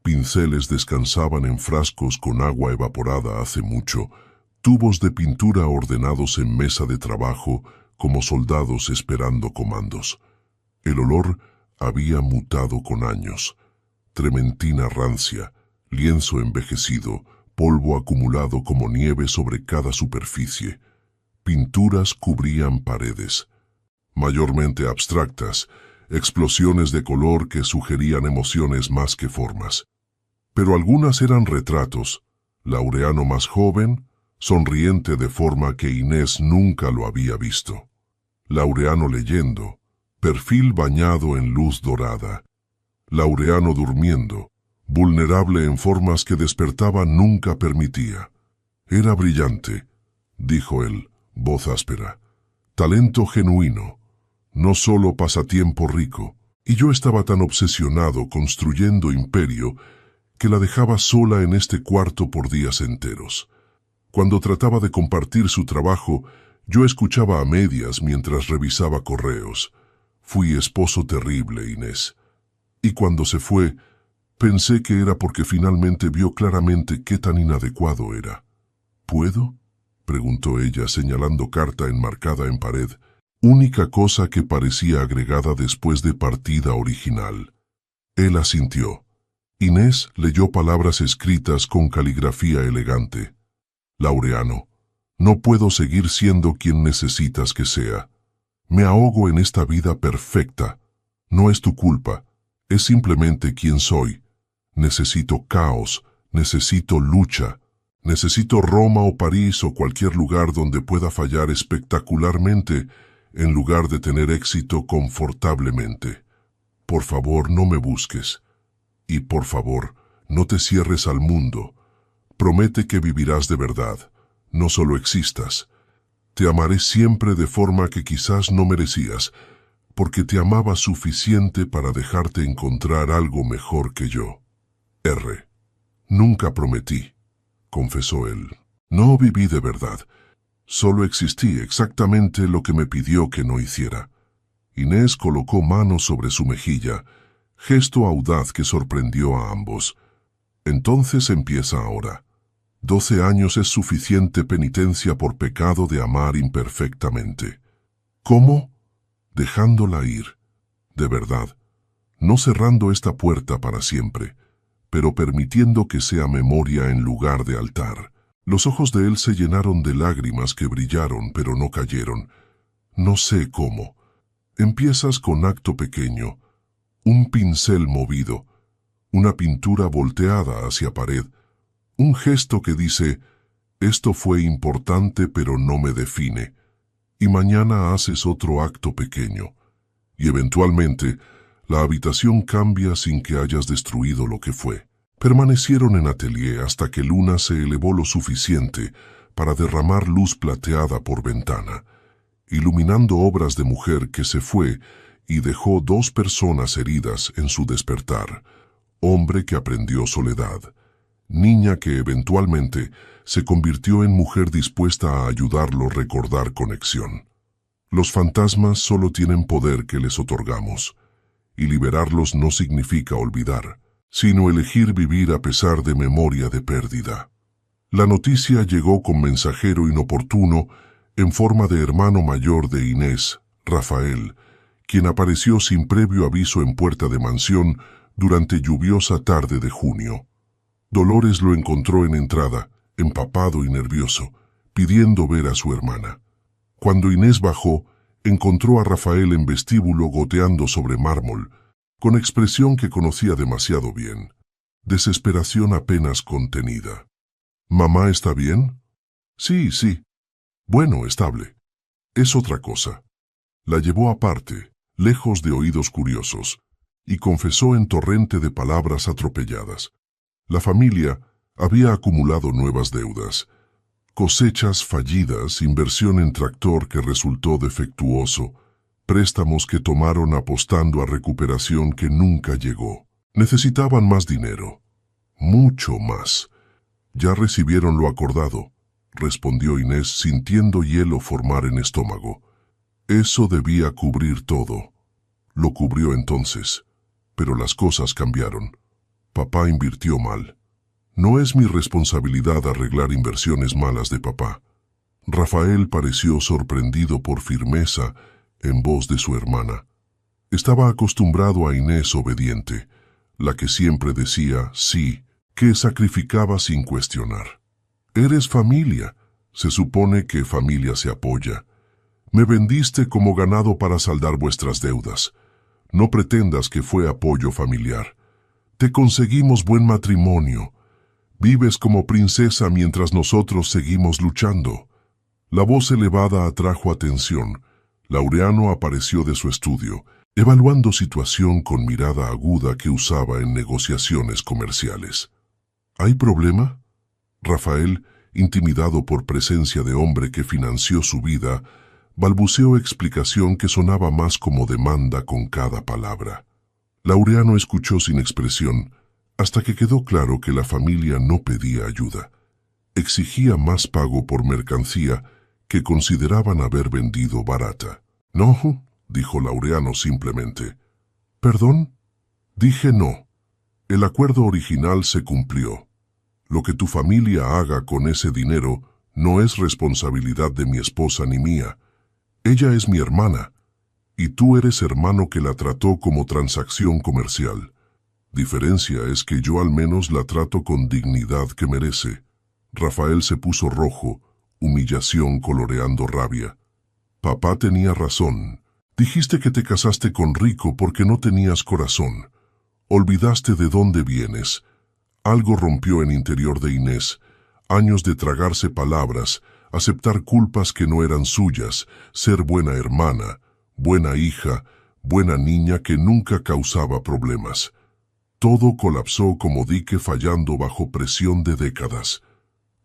pinceles descansaban en frascos con agua evaporada hace mucho, tubos de pintura ordenados en mesa de trabajo como soldados esperando comandos. El olor había mutado con años. Trementina rancia, lienzo envejecido, polvo acumulado como nieve sobre cada superficie. Pinturas cubrían paredes, mayormente abstractas, explosiones de color que sugerían emociones más que formas. Pero algunas eran retratos. Laureano más joven, sonriente de forma que Inés nunca lo había visto. Laureano leyendo, perfil bañado en luz dorada. Laureano durmiendo, vulnerable en formas que despertaba nunca permitía. Era brillante, dijo él, voz áspera. Talento genuino, no solo pasatiempo rico. Y yo estaba tan obsesionado construyendo imperio que la dejaba sola en este cuarto por días enteros. Cuando trataba de compartir su trabajo, yo escuchaba a medias mientras revisaba correos. Fui esposo terrible, Inés. Y cuando se fue, pensé que era porque finalmente vio claramente qué tan inadecuado era. ¿Puedo?, preguntó ella señalando carta enmarcada en pared, única cosa que parecía agregada después de partida original. Él asintió. Inés leyó palabras escritas con caligrafía elegante. Laureano, no puedo seguir siendo quien necesitas que sea. Me ahogo en esta vida perfecta. No es tu culpa, es simplemente quien soy. Necesito caos, necesito lucha, necesito Roma o París o cualquier lugar donde pueda fallar espectacularmente en lugar de tener éxito confortablemente. Por favor, no me busques. Y por favor, no te cierres al mundo. Promete que vivirás de verdad, no solo existas. Te amaré siempre de forma que quizás no merecías, porque te amaba suficiente para dejarte encontrar algo mejor que yo. R. Nunca prometí, confesó él. No viví de verdad. Solo existí exactamente lo que me pidió que no hiciera. Inés colocó manos sobre su mejilla, gesto audaz que sorprendió a ambos. Entonces empieza ahora. 12 años es suficiente penitencia por pecado de amar imperfectamente. ¿Cómo? Dejándola ir. De verdad. No cerrando esta puerta para siempre, pero permitiendo que sea memoria en lugar de altar. Los ojos de él se llenaron de lágrimas que brillaron pero no cayeron. No sé cómo. Empiezas con acto pequeño, un pincel movido, una pintura volteada hacia pared, un gesto que dice, esto fue importante pero no me define, y mañana haces otro acto pequeño, y eventualmente la habitación cambia sin que hayas destruido lo que fue. Permanecieron en atelier hasta que Luna se elevó lo suficiente para derramar luz plateada por ventana, iluminando obras de mujer que se fue y dejó 2 personas heridas en su despertar, hombre que aprendió soledad, niña que eventualmente se convirtió en mujer dispuesta a ayudarlo a recordar conexión. Los fantasmas solo tienen poder que les otorgamos, y liberarlos no significa olvidar, sino elegir vivir a pesar de memoria de pérdida. La noticia llegó con mensajero inoportuno en forma de hermano mayor de Inés, Rafael, quien apareció sin previo aviso en puerta de mansión durante lluviosa tarde de junio. Dolores lo encontró en entrada, empapado y nervioso, pidiendo ver a su hermana. Cuando Inés bajó, encontró a Rafael en vestíbulo goteando sobre mármol, con expresión que conocía demasiado bien, desesperación apenas contenida. ¿Mamá está bien? Sí, sí. Bueno, estable. Es otra cosa. La llevó aparte, lejos de oídos curiosos, y confesó en torrente de palabras atropelladas. La familia había acumulado nuevas deudas, cosechas fallidas, inversión en tractor que resultó defectuoso, préstamos que tomaron apostando a recuperación que nunca llegó. Necesitaban más dinero, mucho más. Ya recibieron lo acordado, respondió Inés sintiendo hielo formar en estómago. Eso debía cubrir todo. Lo cubrió entonces, pero las cosas cambiaron. Papá invirtió mal. No es mi responsabilidad arreglar inversiones malas de papá. Rafael pareció sorprendido por firmeza en voz de su hermana. Estaba acostumbrado a Inés obediente, la que siempre decía sí, que sacrificaba sin cuestionar. Eres familia. Se supone que familia se apoya. Me vendiste como ganado para saldar vuestras deudas. No pretendas que fue apoyo familiar. Te conseguimos buen matrimonio. Vives como princesa mientras nosotros seguimos luchando. La voz elevada atrajo atención. Laureano apareció de su estudio, evaluando situación con mirada aguda que usaba en negociaciones comerciales. ¿Hay problema? Rafael, intimidado por presencia de hombre que financió su vida, balbuceó explicación que sonaba más como demanda con cada palabra. Laureano escuchó sin expresión, hasta que quedó claro que la familia no pedía ayuda. Exigía más pago por mercancía que consideraban haber vendido barata. No, dijo Laureano simplemente. ¿Perdón? Dije no. El acuerdo original se cumplió. Lo que tu familia haga con ese dinero no es responsabilidad de mi esposa ni mía. Ella es mi hermana, y tú eres hermano que la trató como transacción comercial. Diferencia es que yo al menos la trato con dignidad que merece. Rafael se puso rojo, humillación coloreando rabia. Papá tenía razón. Dijiste que te casaste con rico porque no tenías corazón. Olvidaste de dónde vienes. Algo rompió en interior de Inés. Años de tragarse palabras, aceptar culpas que no eran suyas, ser buena hermana, buena hija, buena niña que nunca causaba problemas. Todo colapsó como dique fallando bajo presión de décadas.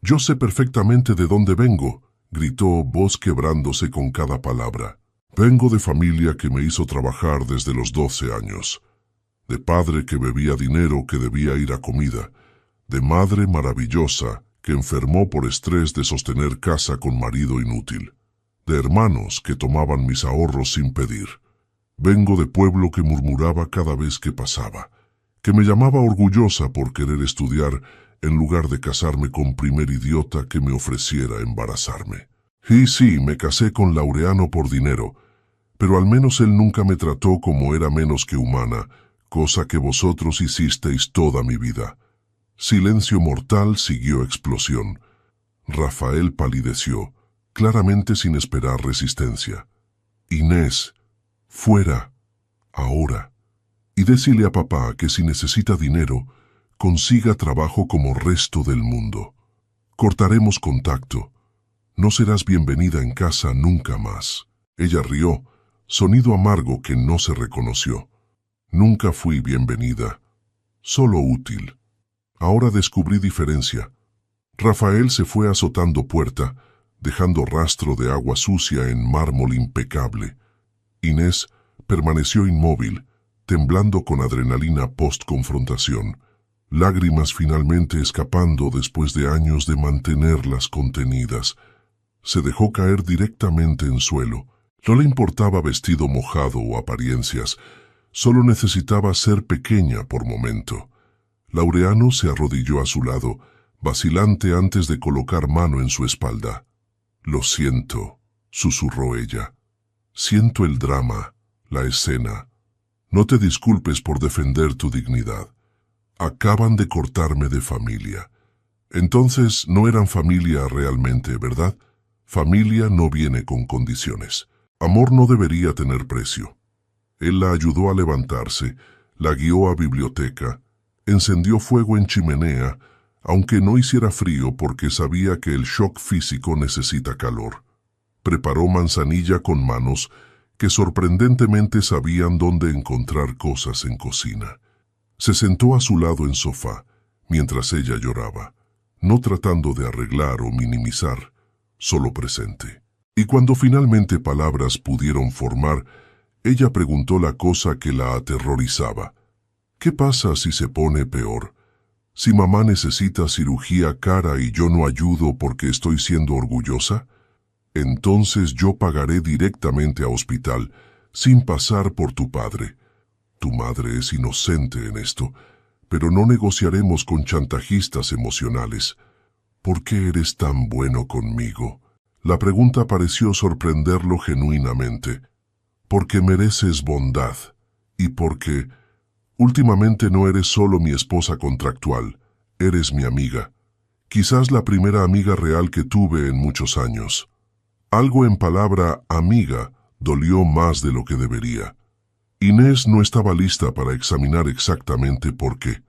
«Yo sé perfectamente de dónde vengo», gritó, voz quebrándose con cada palabra. «Vengo de familia que me hizo trabajar desde los 12 años. De padre que bebía dinero que debía ir a comida. De madre maravillosa que enfermó por estrés de sostener casa con marido inútil. De hermanos que tomaban mis ahorros sin pedir. Vengo de pueblo que murmuraba cada vez que pasaba, que me llamaba orgullosa por querer estudiar en lugar de casarme con primer idiota que me ofreciera embarazarme. Y sí, me casé con Laureano por dinero, pero al menos él nunca me trató como era menos que humana, cosa que vosotros hicisteis toda mi vida». Silencio mortal siguió explosión. Rafael palideció, claramente sin esperar resistencia. «Inés, fuera, ahora. Y decile a papá que si necesita dinero, consiga trabajo como resto del mundo. Cortaremos contacto. No serás bienvenida en casa nunca más». Ella rió, sonido amargo que no se reconoció. «Nunca fui bienvenida, solo útil. Ahora descubrí diferencia». Rafael se fue azotando puerta, dejando rastro de agua sucia en mármol impecable. Inés permaneció inmóvil, temblando con adrenalina post-confrontación, lágrimas finalmente escapando después de años de mantenerlas contenidas. Se dejó caer directamente en suelo. No le importaba vestido mojado o apariencias, solo necesitaba ser pequeña por momento. Laureano se arrodilló a su lado, vacilante antes de colocar mano en su espalda. «Lo siento», susurró ella. «Siento el drama, la escena. No te disculpes por defender tu dignidad. Acaban de cortarme de familia. Entonces no eran familia realmente, ¿verdad? Familia no viene con condiciones. Amor no debería tener precio». Él la ayudó a levantarse, la guió a biblioteca, encendió fuego en chimenea, aunque no hiciera frío porque sabía que el shock físico necesita calor. Preparó manzanilla con manos que sorprendentemente sabían dónde encontrar cosas en cocina. Se sentó a su lado en sofá, mientras ella lloraba, no tratando de arreglar o minimizar, solo presente. Y cuando finalmente palabras pudieron formar, ella preguntó la cosa que la aterrorizaba. «¿Qué pasa si se pone peor? Si mamá necesita cirugía cara y yo no ayudo porque estoy siendo orgullosa, entonces yo pagaré directamente a hospital, sin pasar por tu padre. Tu madre es inocente en esto, pero no negociaremos con chantajistas emocionales. ¿Por qué eres tan bueno conmigo?». La pregunta pareció sorprenderlo genuinamente. «Porque mereces bondad, y porque últimamente no eres solo mi esposa contractual, eres mi amiga. Quizás la primera amiga real que tuve en muchos años». Algo en palabra amiga dolió más de lo que debería. Inés no estaba lista para examinar exactamente por qué.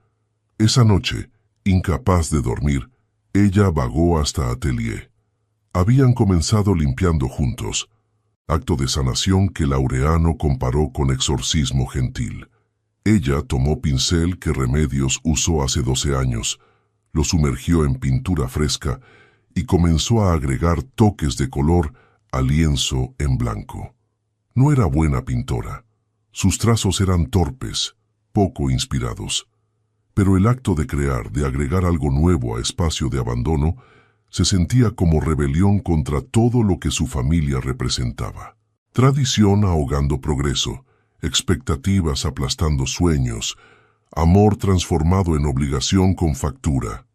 Esa noche, incapaz de dormir, ella vagó hasta Atelier. Habían comenzado limpiando juntos, acto de sanación que Laureano comparó con exorcismo gentil. Ella tomó pincel que Remedios usó hace 12 años, lo sumergió en pintura fresca y comenzó a agregar toques de color al lienzo en blanco. No era buena pintora. Sus trazos eran torpes, poco inspirados. Pero el acto de crear, de agregar algo nuevo a espacio de abandono, se sentía como rebelión contra todo lo que su familia representaba. Tradición ahogando progreso, expectativas aplastando sueños, amor transformado en obligación con factura.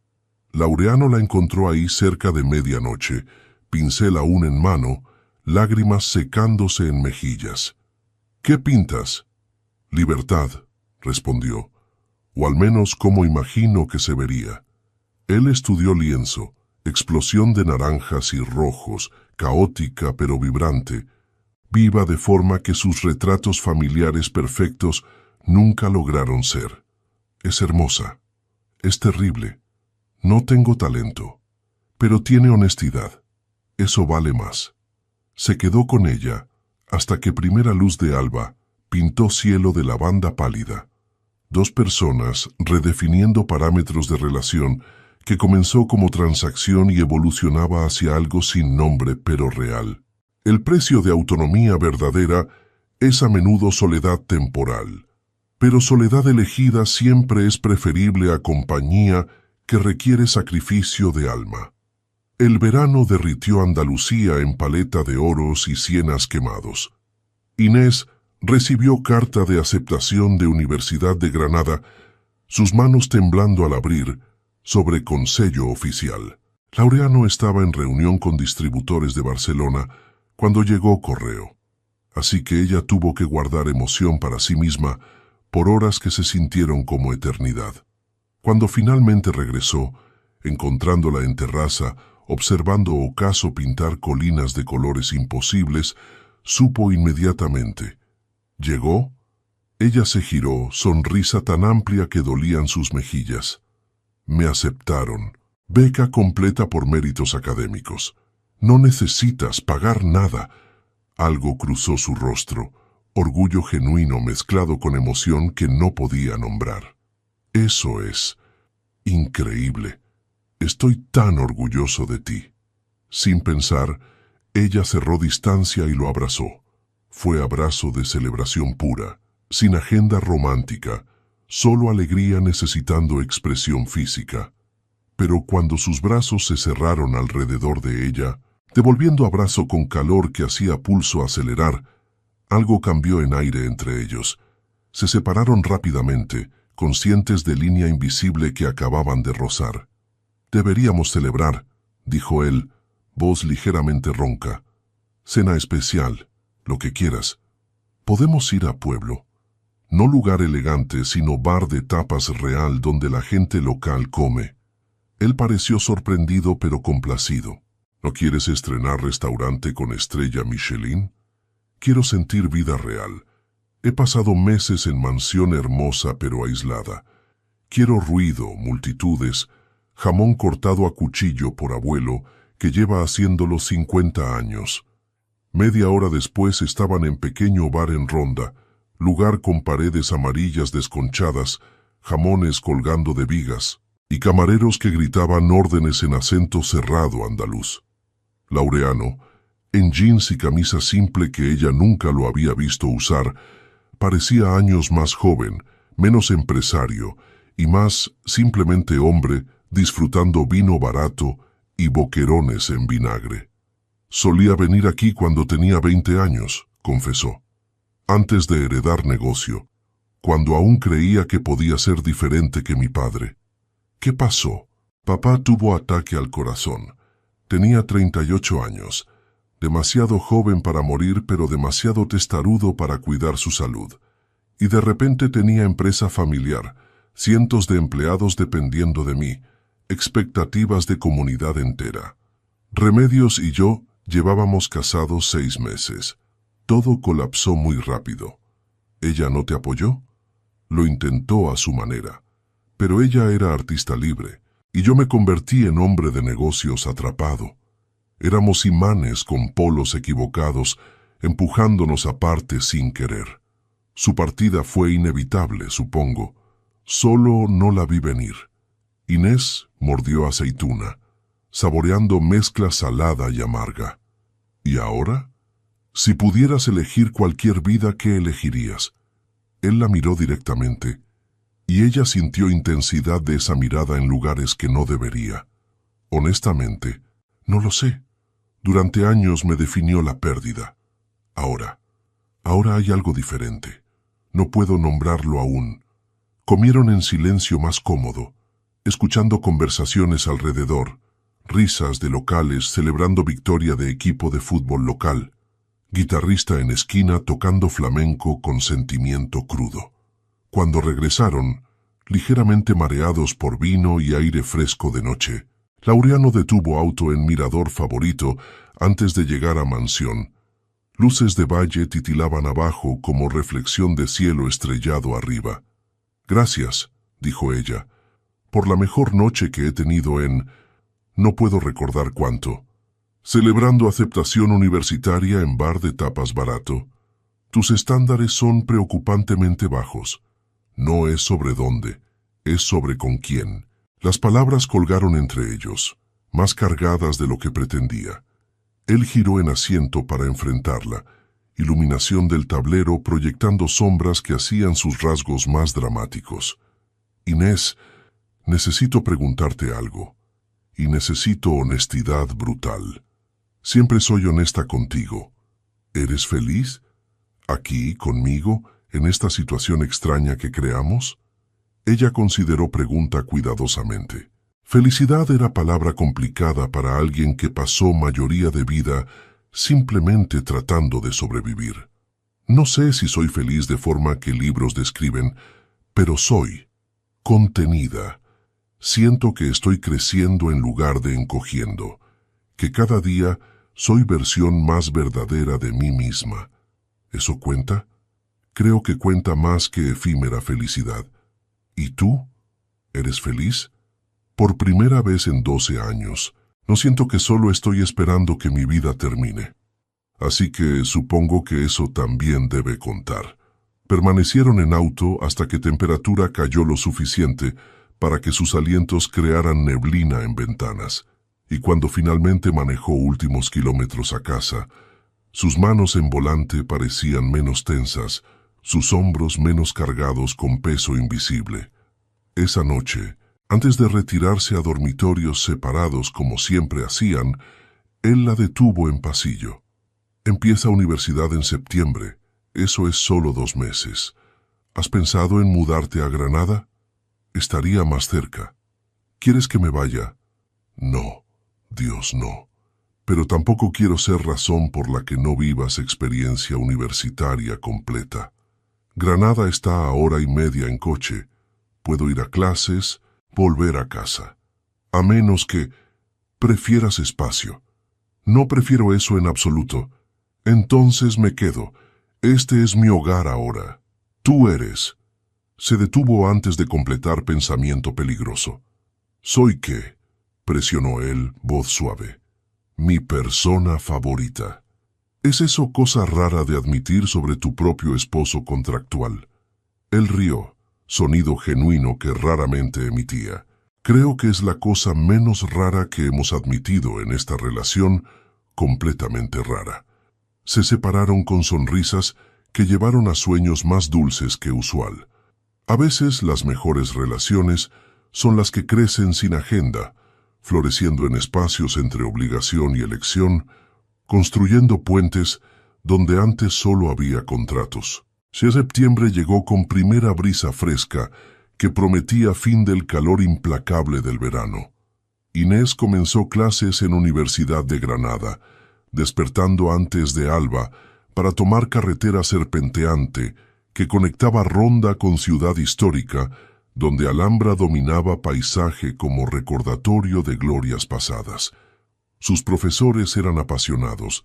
Laureano la encontró ahí cerca de medianoche, pincel aún en mano, lágrimas secándose en mejillas. «¿Qué pintas?» «Libertad», respondió. o al menos cómo imagino que se vería. Él estudió lienzo, explosión de naranjas y rojos, caótica pero vibrante, viva de forma que sus retratos familiares perfectos nunca lograron ser. Es hermosa, es terrible, no tengo talento, pero tiene honestidad. Eso vale más. Se quedó con ella hasta que primera luz de alba pintó cielo de lavanda pálida. Dos personas redefiniendo parámetros de relación que comenzó como transacción y evolucionaba hacia algo sin nombre pero real. El precio de autonomía verdadera es a menudo soledad temporal, pero soledad elegida siempre es preferible a compañía que requiere sacrificio de alma. El verano derritió Andalucía en paleta de oros y sienas quemados. Inés recibió carta de aceptación de Universidad de Granada, sus manos temblando al abrir, sobre consello oficial. Laureano estaba en reunión con distributores de Barcelona cuando llegó correo, así que ella tuvo que guardar emoción para sí misma por horas que se sintieron como eternidad. Cuando finalmente regresó, encontrándola en terraza, observando ocaso pintar colinas de colores imposibles, supo inmediatamente. ¿Llegó? Ella se giró, sonrisa tan amplia que dolían sus mejillas. Me aceptaron. Beca completa por méritos académicos. No necesitas pagar nada. Algo cruzó su rostro, orgullo genuino mezclado con emoción que no podía nombrar. Eso es increíble. Estoy tan orgulloso de ti. Sin pensar, ella cerró distancia y lo abrazó. Fue abrazo de celebración pura, sin agenda romántica, solo alegría necesitando expresión física. Pero cuando sus brazos se cerraron alrededor de ella, devolviendo abrazo con calor que hacía pulso acelerar, algo cambió en aire entre ellos. Se separaron rápidamente, conscientes de línea invisible que acababan de rozar. «Deberíamos celebrar», dijo él, voz ligeramente ronca. «Cena especial, lo que quieras. Podemos ir a pueblo. No lugar elegante, sino bar de tapas real donde la gente local come». Él pareció sorprendido pero complacido. «¿No quieres estrenar restaurante con estrella Michelin? Quiero sentir vida real. He pasado meses en mansión hermosa pero aislada. Quiero ruido, multitudes, jamón cortado a cuchillo por abuelo, que lleva haciéndolo 50 años. Media hora después estaban en pequeño bar en Ronda, lugar con paredes amarillas desconchadas, jamones colgando de vigas, y camareros que gritaban órdenes en acento cerrado andaluz. Laureano, en jeans y camisa simple que ella nunca lo había visto usar, parecía años más joven, menos empresario y más simplemente hombre, disfrutando vino barato y boquerones en vinagre. «Solía venir aquí cuando tenía 20 años», confesó, «antes de heredar negocio, cuando aún creía que podía ser diferente que mi padre». «¿Qué pasó?» «Papá tuvo ataque al corazón. Tenía 38 años, demasiado joven para morir pero demasiado testarudo para cuidar su salud. Y de repente tenía empresa familiar, cientos de empleados dependiendo de mí, expectativas de comunidad entera. Remedios y yo llevábamos casados 6 meses. Todo colapsó muy rápido. ¿Ella no te apoyó?» «Lo intentó a su manera. Pero ella era artista libre, y yo me convertí en hombre de negocios atrapado. Éramos imanes con polos equivocados, empujándonos aparte sin querer. Su partida fue inevitable, supongo. Solo no la vi venir». Inés mordió aceituna, saboreando mezcla salada y amarga. «¿Y ahora? Si pudieras elegir cualquier vida, ¿qué elegirías?» Él la miró directamente, y ella sintió intensidad de esa mirada en lugares que no debería. «Honestamente, no lo sé. Durante años me definió la pérdida. Ahora hay algo diferente. No puedo nombrarlo aún». Comieron en silencio más cómodo, escuchando conversaciones alrededor, risas de locales celebrando victoria de equipo de fútbol local, guitarrista en esquina tocando flamenco con sentimiento crudo. Cuando regresaron, ligeramente mareados por vino y aire fresco de noche. Laureano detuvo auto en mirador favorito antes de llegar a mansión. Luces de valle titilaban abajo como reflexión de cielo estrellado arriba. «Gracias», dijo ella, «por la mejor noche que he tenido en... no puedo recordar cuánto. Celebrando aceptación universitaria en bar de tapas barato. Tus estándares son preocupantemente bajos. No es sobre dónde, es sobre con quién». Las palabras colgaron entre ellos, más cargadas de lo que pretendía. Él giró en asiento para enfrentarla, iluminación del tablero proyectando sombras que hacían sus rasgos más dramáticos. «Inés, necesito preguntarte algo, y necesito honestidad brutal. Siempre soy honesta contigo. ¿Eres feliz? ¿Aquí, conmigo, en esta situación extraña que creamos?» Ella consideró pregunta cuidadosamente. Felicidad era palabra complicada para alguien que pasó mayoría de vida simplemente tratando de sobrevivir. «No sé si soy feliz de forma que libros describen, pero soy contenida. Siento que estoy creciendo en lugar de encogiendo, que cada día soy versión más verdadera de mí misma. ¿Eso cuenta? Creo que cuenta más que efímera felicidad. ¿Y tú? ¿Eres feliz? Por primera vez en 12 años, no siento que solo estoy esperando que mi vida termine. Así que supongo que eso también debe contar». Permanecieron en auto hasta que temperatura cayó lo suficiente para que sus alientos crearan neblina en ventanas, y cuando finalmente manejó últimos kilómetros a casa, sus manos en volante parecían menos tensas, sus hombros menos cargados con peso invisible. Esa noche, antes de retirarse a dormitorios separados como siempre hacían, él la detuvo en pasillo. «Empieza universidad en septiembre. Eso es solo 2 meses. ¿Has pensado en mudarte a Granada? Estaría más cerca. ¿Quieres que me vaya?» «No, Dios, no. Pero tampoco quiero ser razón por la que no vivas experiencia universitaria completa. Granada está a 1:30 en coche. Puedo ir a clases, volver a casa. A menos que prefieras espacio». «No prefiero eso en absoluto. Entonces me quedo. Este es mi hogar ahora. Tú eres». Se detuvo antes de completar pensamiento peligroso. «¿Soy qué?», presionó él, voz suave. «Mi persona favorita». ¿Es eso cosa rara de admitir sobre tu propio esposo contractual? Él rió, sonido genuino que raramente emitía. «Creo que es la cosa menos rara que hemos admitido en esta relación, completamente rara». Se separaron con sonrisas que llevaron a sueños más dulces que usual. A veces las mejores relaciones son las que crecen sin agenda, floreciendo en espacios entre obligación y elección, construyendo puentes donde antes solo había contratos. Septiembre llegó con primera brisa fresca que prometía fin del calor implacable del verano. Inés comenzó clases en Universidad de Granada, despertando antes de alba para tomar carretera serpenteante que conectaba Ronda con Ciudad Histórica, donde Alhambra dominaba paisaje como recordatorio de glorias pasadas. Sus profesores eran apasionados,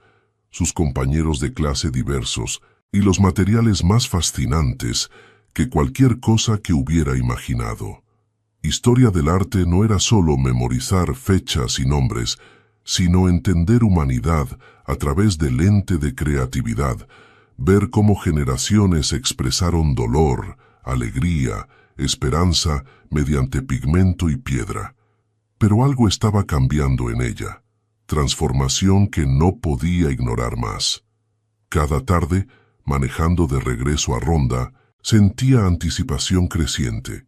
sus compañeros de clase diversos y los materiales más fascinantes que cualquier cosa que hubiera imaginado. Historia del arte no era solo memorizar fechas y nombres, sino entender humanidad a través del lente de creatividad, ver cómo generaciones expresaron dolor, alegría, esperanza mediante pigmento y piedra. Pero algo estaba cambiando en ella, transformación que no podía ignorar más. Cada tarde, manejando de regreso a Ronda, sentía anticipación creciente,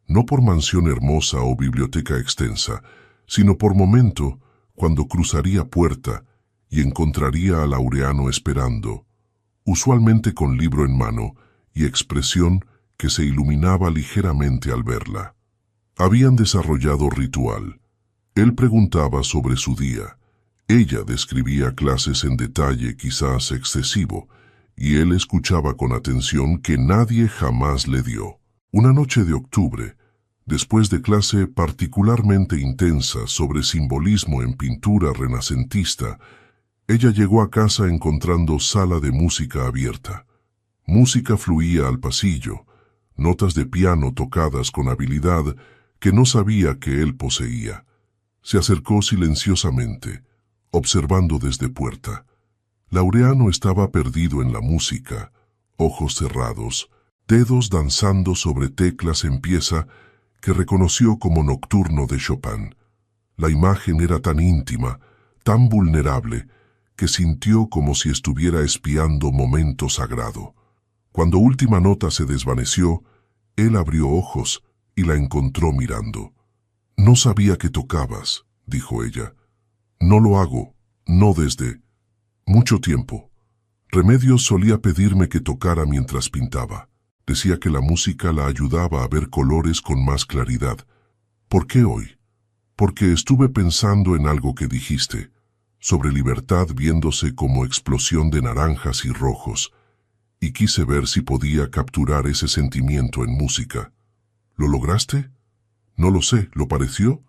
no por mansión hermosa o biblioteca extensa, sino por momento cuando cruzaría puerta y encontraría a Laureano esperando, usualmente con libro en mano y expresión que se iluminaba ligeramente al verla. Habían desarrollado ritual. Él preguntaba sobre su día. Ella describía clases en detalle quizás excesivo, y él escuchaba con atención que nadie jamás le dio. Una noche de octubre, después de clase particularmente intensa sobre simbolismo en pintura renacentista, ella llegó a casa encontrando sala de música abierta. Música fluía al pasillo, notas de piano tocadas con habilidad que no sabía que él poseía. Se acercó silenciosamente, observando desde puerta. Laureano estaba perdido en la música, ojos cerrados, dedos danzando sobre teclas en pieza que reconoció como Nocturno de Chopin. La imagen era tan íntima, tan vulnerable, que sintió como si estuviera espiando momento sagrado. Cuando última nota se desvaneció, él abrió ojos y la encontró mirando. «No sabía que tocabas», dijo ella. «No lo hago, no desde mucho tiempo. Remedios solía pedirme que tocara mientras pintaba. Decía que la música la ayudaba a ver colores con más claridad. ¿Por qué hoy? Porque estuve pensando en algo que dijiste, sobre libertad viéndose como explosión de naranjas y rojos, y quise ver si podía capturar ese sentimiento en música. ¿Lo lograste? No lo sé, ¿lo pareció?»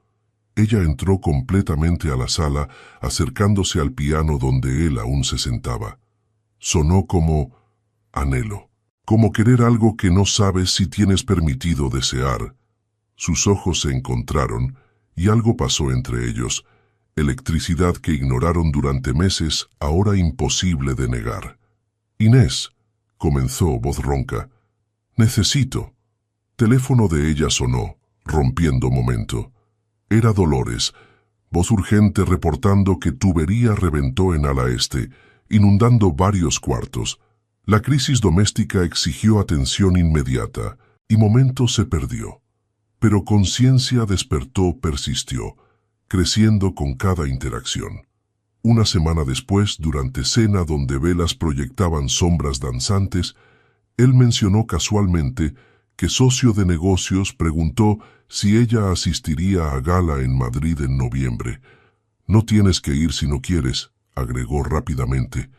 Ella entró completamente a la sala, acercándose al piano donde él aún se sentaba. Sonó como anhelo, como querer algo que no sabes si tienes permitido desear. Sus ojos se encontraron y algo pasó entre ellos, electricidad que ignoraron durante meses, ahora imposible de negar. «Inés», comenzó voz ronca. «Necesito». Teléfono de ella sonó, rompiendo momento. Era Dolores, voz urgente reportando que tubería reventó en ala este, inundando varios cuartos. La crisis doméstica exigió atención inmediata, y momento se perdió. Pero conciencia despertó, persistió, creciendo con cada interacción. Una semana después, durante cena donde velas proyectaban sombras danzantes, él mencionó casualmente que socio de negocios preguntó si ella asistiría a gala en Madrid en noviembre. «No tienes que ir si no quieres», agregó rápidamente.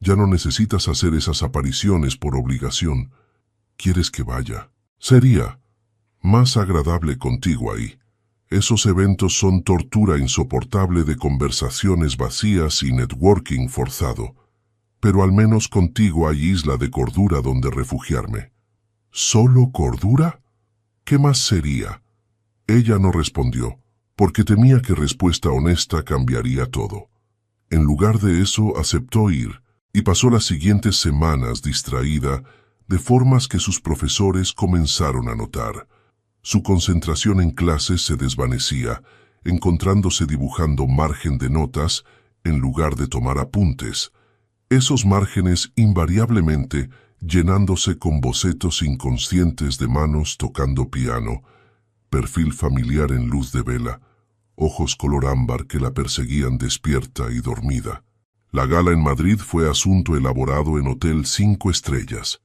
«Ya no necesitas hacer esas apariciones por obligación. ¿Quieres que vaya? Sería más agradable contigo ahí. Esos eventos son tortura insoportable de conversaciones vacías y networking forzado. Pero al menos contigo hay isla de cordura donde refugiarme». «¿Solo cordura? ¿Qué más sería?» Ella no respondió, porque temía que respuesta honesta cambiaría todo. En lugar de eso, aceptó ir, y pasó las siguientes semanas distraída, de formas que sus profesores comenzaron a notar. Su concentración en clases se desvanecía, encontrándose dibujando margen de notas en lugar de tomar apuntes. Esos márgenes invariablemente llenándose con bocetos inconscientes de manos tocando piano, perfil familiar en luz de vela, ojos color ámbar que la perseguían despierta y dormida. La gala en Madrid fue asunto elaborado en hotel 5 estrellas,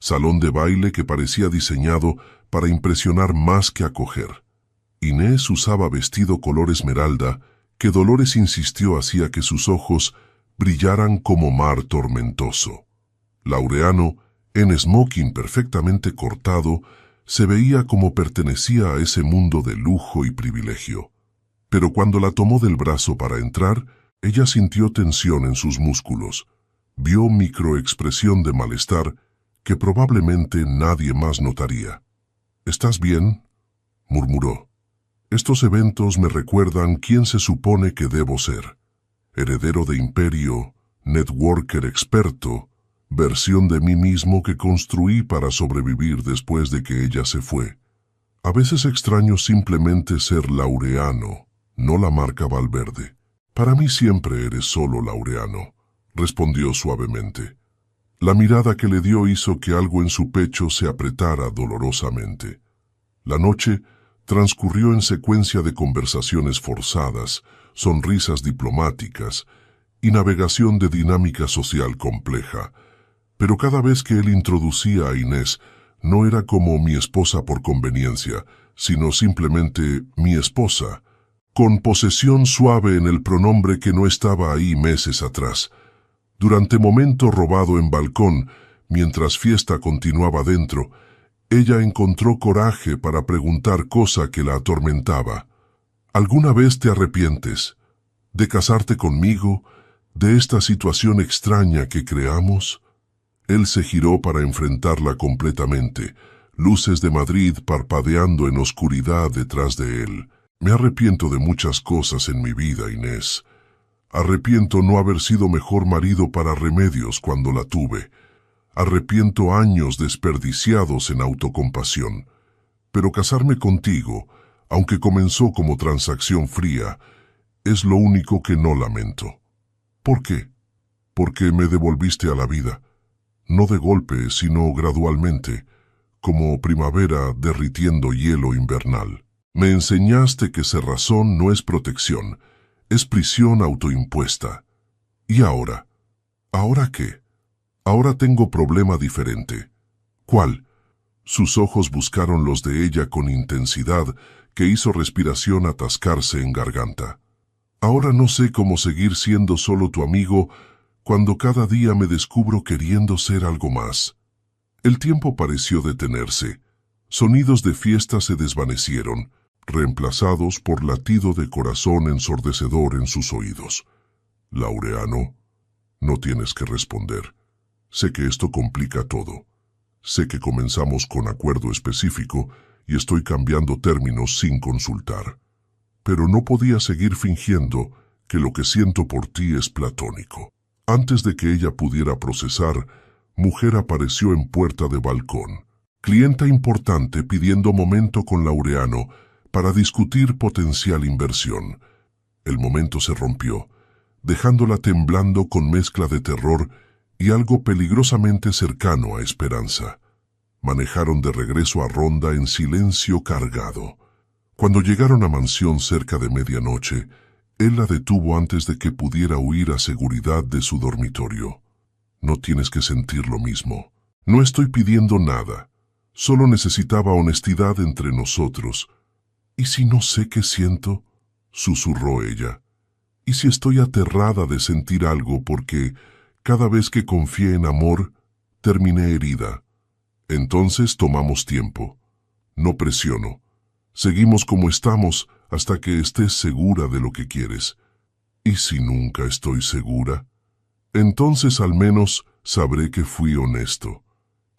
salón de baile que parecía diseñado para impresionar más que acoger. Inés usaba vestido color esmeralda que Dolores insistió hacía que sus ojos brillaran como mar tormentoso. Laureano, en smoking perfectamente cortado, se veía como pertenecía a ese mundo de lujo y privilegio. Pero cuando la tomó del brazo para entrar, ella sintió tensión en sus músculos. Vio microexpresión de malestar que probablemente nadie más notaría. «¿Estás bien?», murmuró. «Estos eventos me recuerdan quién se supone que debo ser. Heredero de imperio, networker experto, versión de mí mismo que construí para sobrevivir después de que ella se fue. A veces extraño simplemente ser Laureano, no la marca Valverde. Para mí siempre eres solo Laureano», respondió suavemente. La mirada que le dio hizo que algo en su pecho se apretara dolorosamente. La noche transcurrió en secuencia de conversaciones forzadas, sonrisas diplomáticas y navegación de dinámica social compleja. Pero cada vez que él introducía a Inés, no era como mi esposa por conveniencia, sino simplemente mi esposa, con posesión suave en el pronombre que no estaba ahí meses atrás. Durante momento robado en balcón, mientras fiesta continuaba dentro, Ella encontró coraje para preguntar cosa que la atormentaba. ¿Alguna vez te arrepientes de casarte conmigo, de esta situación extraña que creamos? Él se giró para enfrentarla completamente, luces de Madrid parpadeando en oscuridad detrás de él. Me arrepiento de muchas cosas en mi vida, Inés. Arrepiento no haber sido mejor marido para Remedios cuando la tuve. Arrepiento años desperdiciados en autocompasión. Pero casarme contigo, aunque comenzó como transacción fría, es lo único que no lamento. ¿Por qué? Porque me devolviste a la vida. No de golpe, sino gradualmente, como primavera derritiendo hielo invernal. Me enseñaste que cerrazón no es protección, es prisión autoimpuesta. ¿Y ahora? ¿Ahora qué? Ahora tengo problema diferente. ¿Cuál? Sus ojos buscaron los de ella con intensidad que hizo respiración atascarse en garganta. Ahora no sé cómo seguir siendo solo tu amigo cuando cada día me descubro queriendo ser algo más. El tiempo pareció detenerse. Sonidos de fiesta se desvanecieron, reemplazados por latido de corazón ensordecedor en sus oídos. Laureano, no tienes que responder. Sé que esto complica todo. Sé que comenzamos con acuerdo específico y estoy cambiando términos sin consultar. Pero no podía seguir fingiendo que lo que siento por ti es platónico. Antes de que ella pudiera procesar, mujer apareció en puerta de balcón. Clienta importante pidiendo momento con Laureano para discutir potencial inversión. El momento se rompió, dejándola temblando con mezcla de terror y algo peligrosamente cercano a esperanza. Manejaron de regreso a Ronda en silencio cargado. Cuando llegaron a mansión cerca de medianoche, él la detuvo antes de que pudiera huir a seguridad de su dormitorio. No tienes que sentir lo mismo. No estoy pidiendo nada. Solo necesitaba honestidad entre nosotros. ¿Y si no sé qué siento?, susurró ella. ¿Y si estoy aterrada de sentir algo porque cada vez que confié en amor, terminé herida? Entonces tomamos tiempo. No presiono. Seguimos como estamos hasta que estés segura de lo que quieres. ¿Y si nunca estoy segura? Entonces al menos sabré que fui honesto,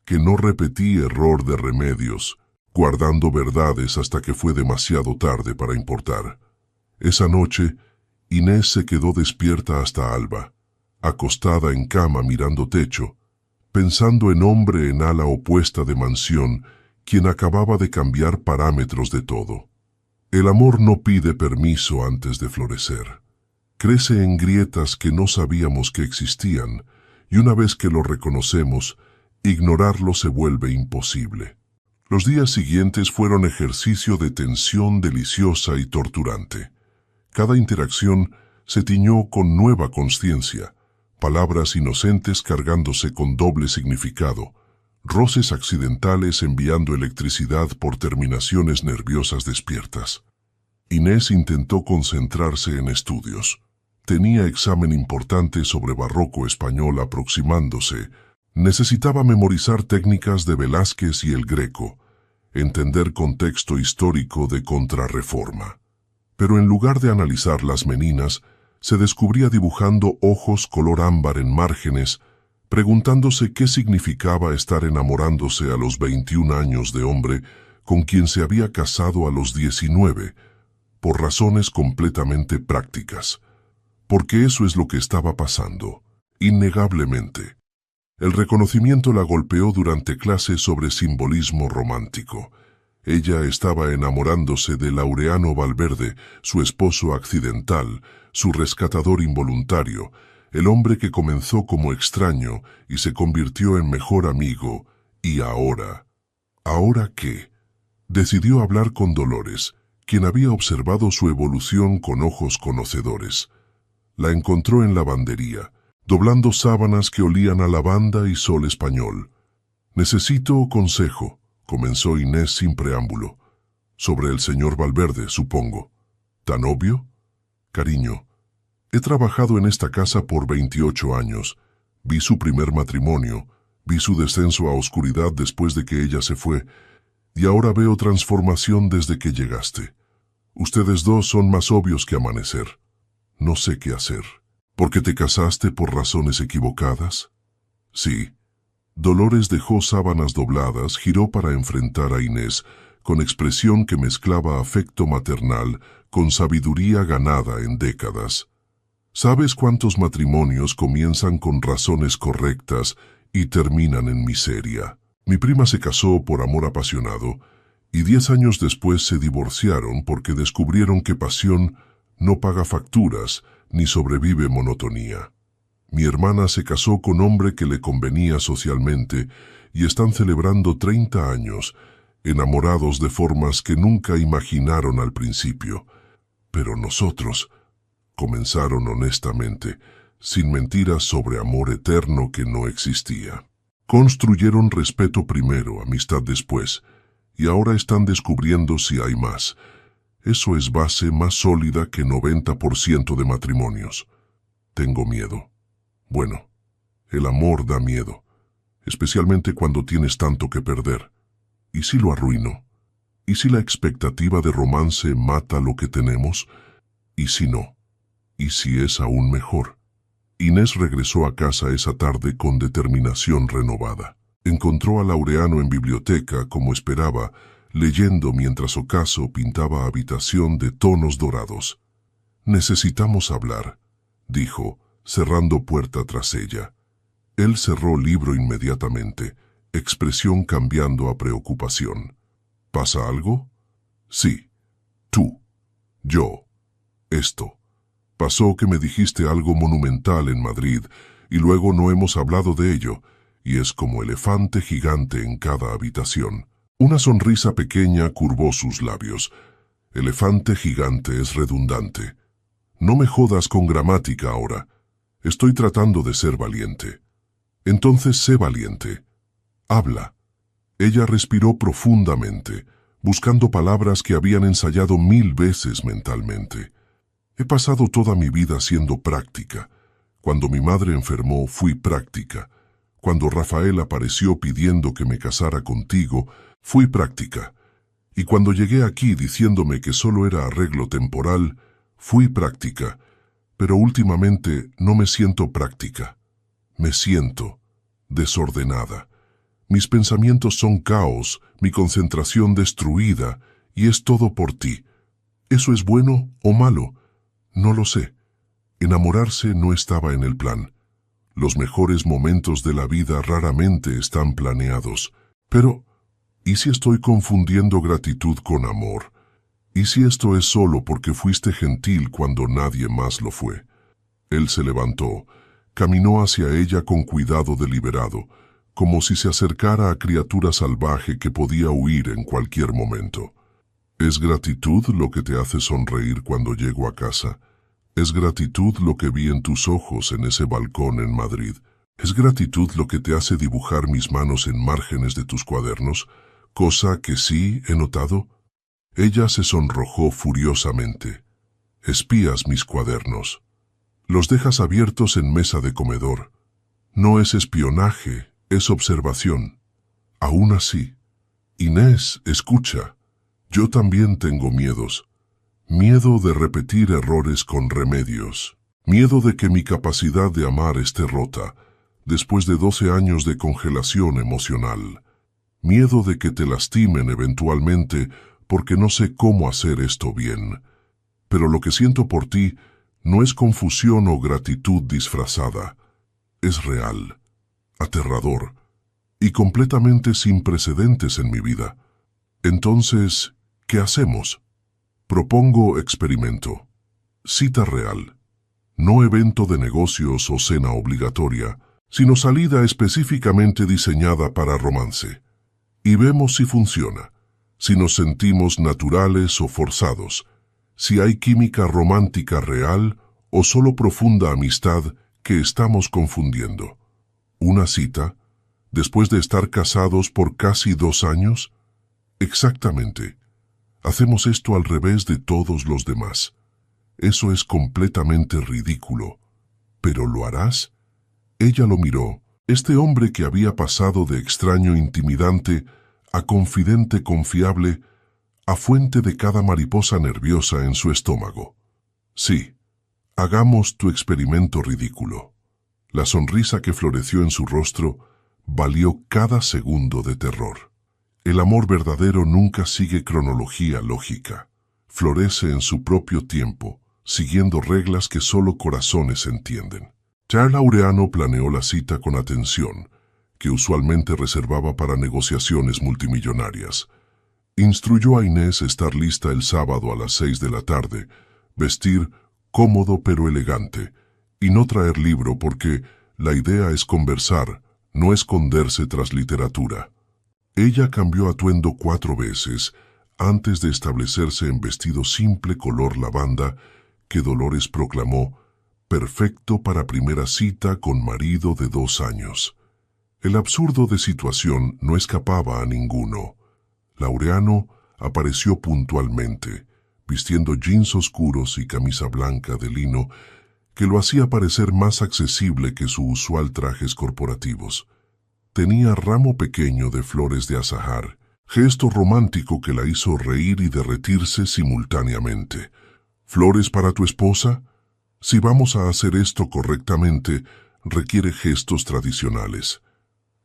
que no repetí error de Remedios, guardando verdades hasta que fue demasiado tarde para importar. Esa noche, Inés se quedó despierta hasta alba, acostada en cama mirando techo, pensando en hombre en ala opuesta de mansión, quien acababa de cambiar parámetros de todo. El amor no pide permiso antes de florecer. Crece en grietas que no sabíamos que existían, y una vez que lo reconocemos, ignorarlo se vuelve imposible. Los días siguientes fueron ejercicio de tensión deliciosa y torturante. Cada interacción se tiñó con nueva consciencia, palabras inocentes cargándose con doble significado, roces accidentales enviando electricidad por terminaciones nerviosas despiertas. Inés intentó concentrarse en estudios. Tenía examen importante sobre barroco español aproximándose. Necesitaba memorizar técnicas de Velázquez y el Greco, entender contexto histórico de Contrarreforma. Pero en lugar de analizar las meninas, se descubría dibujando ojos color ámbar en márgenes, preguntándose qué significaba estar enamorándose a los 21 años de hombre con quien se había casado a los 19, por razones completamente prácticas. Porque eso es lo que estaba pasando, innegablemente. El reconocimiento la golpeó durante clases sobre simbolismo romántico. Ella estaba enamorándose de Laureano Valverde, su esposo accidental, su rescatador involuntario, el hombre que comenzó como extraño y se convirtió en mejor amigo. Y ahora, ¿ahora qué? Decidió hablar con Dolores, quien había observado su evolución con ojos conocedores. La encontró en lavandería, doblando sábanas que olían a lavanda y sol español. «Necesito consejo», comenzó Inés sin preámbulo. «Sobre el señor Valverde, supongo». «¿Tan obvio?» «Cariño, he trabajado en esta casa por 28 años. Vi su primer matrimonio, Vi su descenso a oscuridad después de que ella se fue, y ahora veo transformación desde que llegaste. Ustedes dos son más obvios que amanecer. No sé qué hacer. ¿Por qué te casaste por razones equivocadas? Sí. Dolores dejó sábanas dobladas, giró para enfrentar a Inés, con expresión que mezclaba afecto maternal con sabiduría ganada en décadas. ¿Sabes cuántos matrimonios comienzan con razones correctas y terminan en miseria? Mi prima se casó por amor apasionado y 10 años después se divorciaron porque descubrieron que pasión no paga facturas ni sobrevive monotonía. Mi hermana se casó con hombre que le convenía socialmente y están celebrando 30 años, enamorados de formas que nunca imaginaron al principio. Pero nosotros comenzaron honestamente, sin mentiras sobre amor eterno que no existía. Construyeron respeto primero, amistad después, y ahora están descubriendo si hay más. Eso es base más sólida que 90% de matrimonios. Tengo miedo. Bueno, el amor da miedo, especialmente cuando tienes tanto que perder. ¿Y si lo arruino? ¿Y si la expectativa de romance mata lo que tenemos? ¿Y si no? ¿Y si es aún mejor? Inés regresó a casa esa tarde con determinación renovada. Encontró a Laureano en biblioteca, como esperaba, leyendo mientras Ocaso pintaba habitación de tonos dorados. «Necesitamos hablar», dijo, cerrando puerta tras ella. Él cerró libro inmediatamente, expresión cambiando a preocupación. «¿Pasa algo?» «Sí. Tú. Yo. Esto. Pasó que me dijiste algo monumental en Madrid y luego no hemos hablado de ello, y es como elefante gigante en cada habitación». Una sonrisa pequeña curvó sus labios. Elefante gigante es redundante. No me jodas con gramática ahora. Estoy tratando de ser valiente. Entonces sé valiente. Habla. Ella respiró profundamente, buscando palabras que habían ensayado 1000 veces mentalmente. He pasado toda mi vida siendo práctica. Cuando mi madre enfermó, fui práctica. Cuando Rafael apareció pidiendo que me casara contigo, fui práctica. Y cuando llegué aquí diciéndome que solo era arreglo temporal, fui práctica. Pero últimamente no me siento práctica. Me siento desordenada. Mis pensamientos son caos, mi concentración destruida, y es todo por ti. ¿Eso es bueno o malo? No lo sé. Enamorarse no estaba en el plan. Los mejores momentos de la vida raramente están planeados. Pero, ¿y si estoy confundiendo gratitud con amor? ¿Y si esto es solo porque fuiste gentil cuando nadie más lo fue? Él se levantó, caminó hacia ella con cuidado deliberado, como si se acercara a criatura salvaje que podía huir en cualquier momento. ¿Es gratitud lo que te hace sonreír cuando llego a casa? ¿Es gratitud lo que vi en tus ojos en ese balcón en Madrid? ¿Es gratitud lo que te hace dibujar mis manos en márgenes de tus cuadernos? Cosa que sí he notado. Ella se sonrojó furiosamente. Espías mis cuadernos. Los dejas abiertos en mesa de comedor. No es espionaje, es observación. Aún así. Inés, escucha. Yo también tengo miedos. Miedo de repetir errores con remedios. Miedo de que mi capacidad de amar esté rota, después de 12 años de congelación emocional. Miedo de que te lastimen eventualmente porque no sé cómo hacer esto bien. Pero lo que siento por ti no es confusión o gratitud disfrazada. Es real, aterrador y completamente sin precedentes en mi vida. Entonces, ¿qué hacemos? Propongo experimento. Cita real. No evento de negocios o cena obligatoria, sino salida específicamente diseñada para romance. Y vemos si funciona, si nos sentimos naturales o forzados, si hay química romántica real o solo profunda amistad que estamos confundiendo. ¿Una cita? ¿Después de estar casados por casi 2 años? Exactamente. Hacemos esto al revés de todos los demás. Eso es completamente ridículo. ¿Pero lo harás? Ella lo miró, Este hombre que había pasado de extraño intimidante a confidente confiable, a fuente de cada mariposa nerviosa en su estómago. Sí, hagamos tu experimento ridículo. La sonrisa que floreció en su rostro valió cada segundo de terror. El amor verdadero nunca sigue cronología lógica. Florece en su propio tiempo, siguiendo reglas que solo corazones entienden. Charles Laureano planeó la cita con atención, que usualmente reservaba para negociaciones multimillonarias. Instruyó a Inés estar lista el sábado a las 6 de la tarde, vestir cómodo pero elegante, y no traer libro porque la idea es conversar, no esconderse tras literatura. Ella cambió atuendo 4 veces antes de establecerse en vestido simple color lavanda que Dolores proclamó perfecto para primera cita con marido de 2 años. El absurdo de situación no escapaba a ninguno. Laureano apareció puntualmente, vistiendo jeans oscuros y camisa blanca de lino que lo hacía parecer más accesible que su usual trajes corporativos. Tenía ramo pequeño de flores de azahar, gesto romántico que la hizo reír y derretirse simultáneamente. ¿Flores para tu esposa? Si vamos a hacer esto correctamente, requiere gestos tradicionales.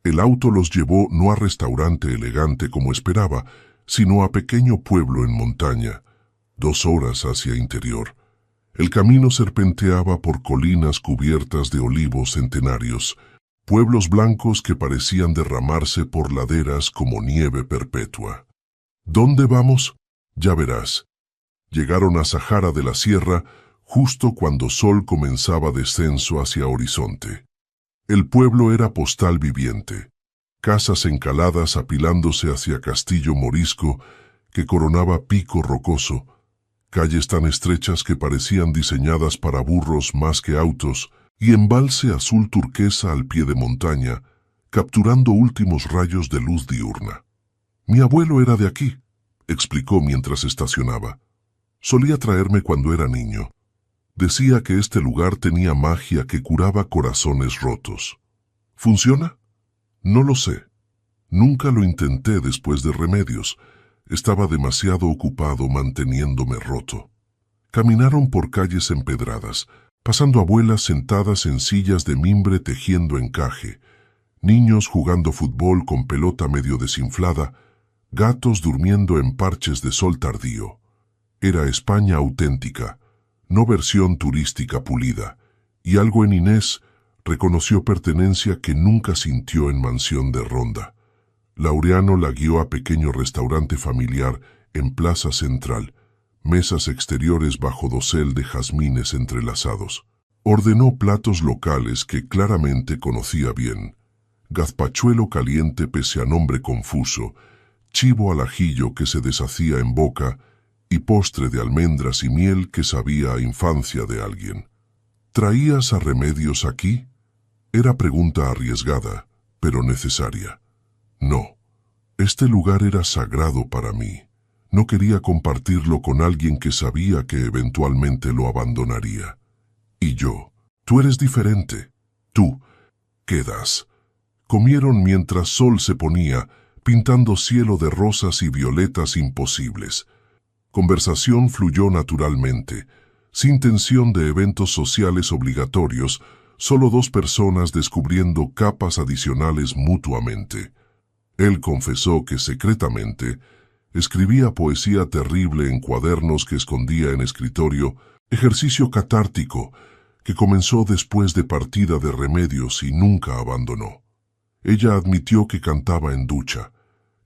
El auto los llevó no a restaurante elegante como esperaba, sino a pequeño pueblo en montaña, 2 horas hacia interior. El camino serpenteaba por colinas cubiertas de olivos centenarios, pueblos blancos que parecían derramarse por laderas como nieve perpetua. ¿Dónde vamos? Ya verás. Llegaron a Sahara de la Sierra justo cuando sol comenzaba descenso hacia horizonte. El pueblo era postal viviente, casas encaladas apilándose hacia Castillo Morisco que coronaba Pico Rocoso, calles tan estrechas que parecían diseñadas para burros más que autos, y embalse azul turquesa al pie de montaña, capturando últimos rayos de luz diurna. Mi abuelo era de aquí, explicó mientras estacionaba. Solía traerme cuando era niño. Decía que este lugar tenía magia que curaba corazones rotos. ¿Funciona? No lo sé. Nunca lo intenté después de Remedios. Estaba demasiado ocupado manteniéndome roto. Caminaron por calles empedradas, pasando abuelas sentadas en sillas de mimbre tejiendo encaje, niños jugando fútbol con pelota medio desinflada, gatos durmiendo en parches de sol tardío. Era España auténtica, no versión turística pulida, y algo en Inés reconoció pertenencia que nunca sintió en mansión de Ronda. Laureano la guió a pequeño restaurante familiar en Plaza Central, mesas exteriores bajo dosel de jazmines entrelazados. Ordenó platos locales que claramente conocía bien. Gazpachuelo caliente pese a nombre confuso, chivo al ajillo que se deshacía en boca y postre de almendras y miel que sabía a infancia de alguien. ¿Traías a Remedios aquí? Era pregunta arriesgada, pero necesaria. No, este lugar era sagrado para mí. No quería compartirlo con alguien que sabía que eventualmente lo abandonaría. Y yo, tú eres diferente. Tú, quedas. Comieron mientras sol se ponía, pintando cielo de rosas y violetas imposibles. Conversación fluyó naturalmente, sin tensión de eventos sociales obligatorios, solo 2 personas descubriendo capas adicionales mutuamente. Él confesó que secretamente escribía poesía terrible en cuadernos que escondía en escritorio, ejercicio catártico que comenzó después de partida de Remedios y nunca abandonó. Ella admitió que cantaba en ducha,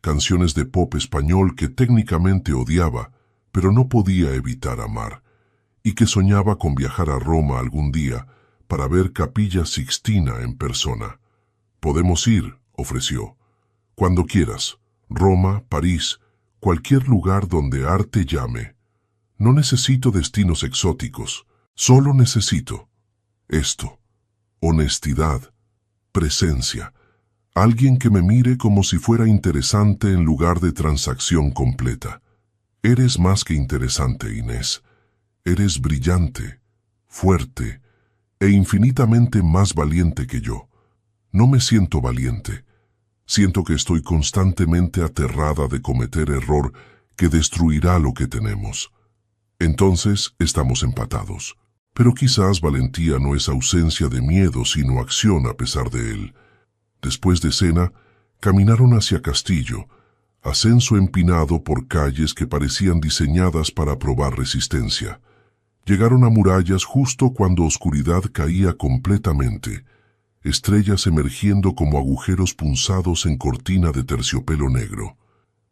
canciones de pop español que técnicamente odiaba, pero no podía evitar amar, y que soñaba con viajar a Roma algún día para ver Capilla Sixtina en persona. «Podemos ir», ofreció. «Cuando quieras. Roma, París, cualquier lugar donde arte llame. No necesito destinos exóticos, solo necesito esto. Honestidad, presencia, alguien que me mire como si fuera interesante en lugar de transacción completa. Eres más que interesante, Inés. Eres brillante, fuerte e infinitamente más valiente que yo. No me siento valiente. Siento que estoy constantemente aterrada de cometer error que destruirá lo que tenemos. Entonces estamos empatados. Pero quizás valentía no es ausencia de miedo, sino acción a pesar de él. Después de cena, caminaron hacia Castillo, ascenso empinado por calles que parecían diseñadas para probar resistencia. Llegaron a murallas justo cuando oscuridad caía completamente, estrellas emergiendo como agujeros punzados en cortina de terciopelo negro.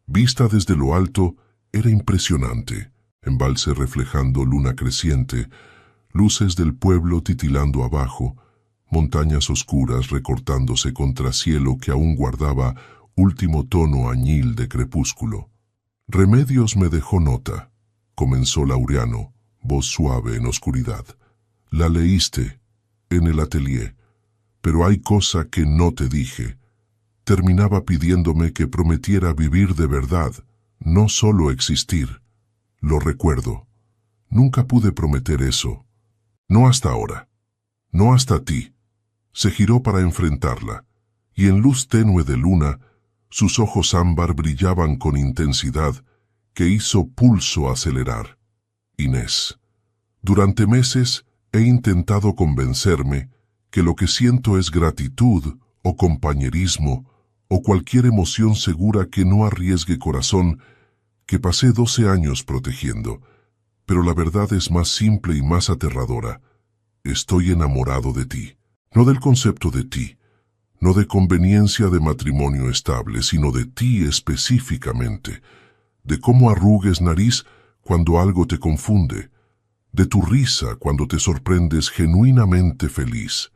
Vista desde lo alto, era impresionante, embalse reflejando luna creciente, luces del pueblo titilando abajo, montañas oscuras recortándose contra cielo que aún guardaba último tono añil de crepúsculo. Remedios me dejó nota, comenzó Laureano, voz suave en oscuridad. La leíste, en el atelier, pero hay cosa que no te dije. Terminaba pidiéndome que prometiera vivir de verdad, no solo existir. Lo recuerdo. Nunca pude prometer eso. No hasta ahora. No hasta ti. Se giró para enfrentarla, y en luz tenue de luna, sus ojos ámbar brillaban con intensidad que hizo pulso acelerar. Inés, durante meses he intentado convencerme que lo que siento es gratitud o compañerismo o cualquier emoción segura que no arriesgue corazón que pasé 12 años protegiendo. Pero la verdad es más simple y más aterradora. Estoy enamorado de ti. No del concepto de ti, no de conveniencia de matrimonio estable, sino de ti específicamente, de cómo arrugues nariz cuando algo te confunde, de tu risa cuando te sorprendes genuinamente feliz,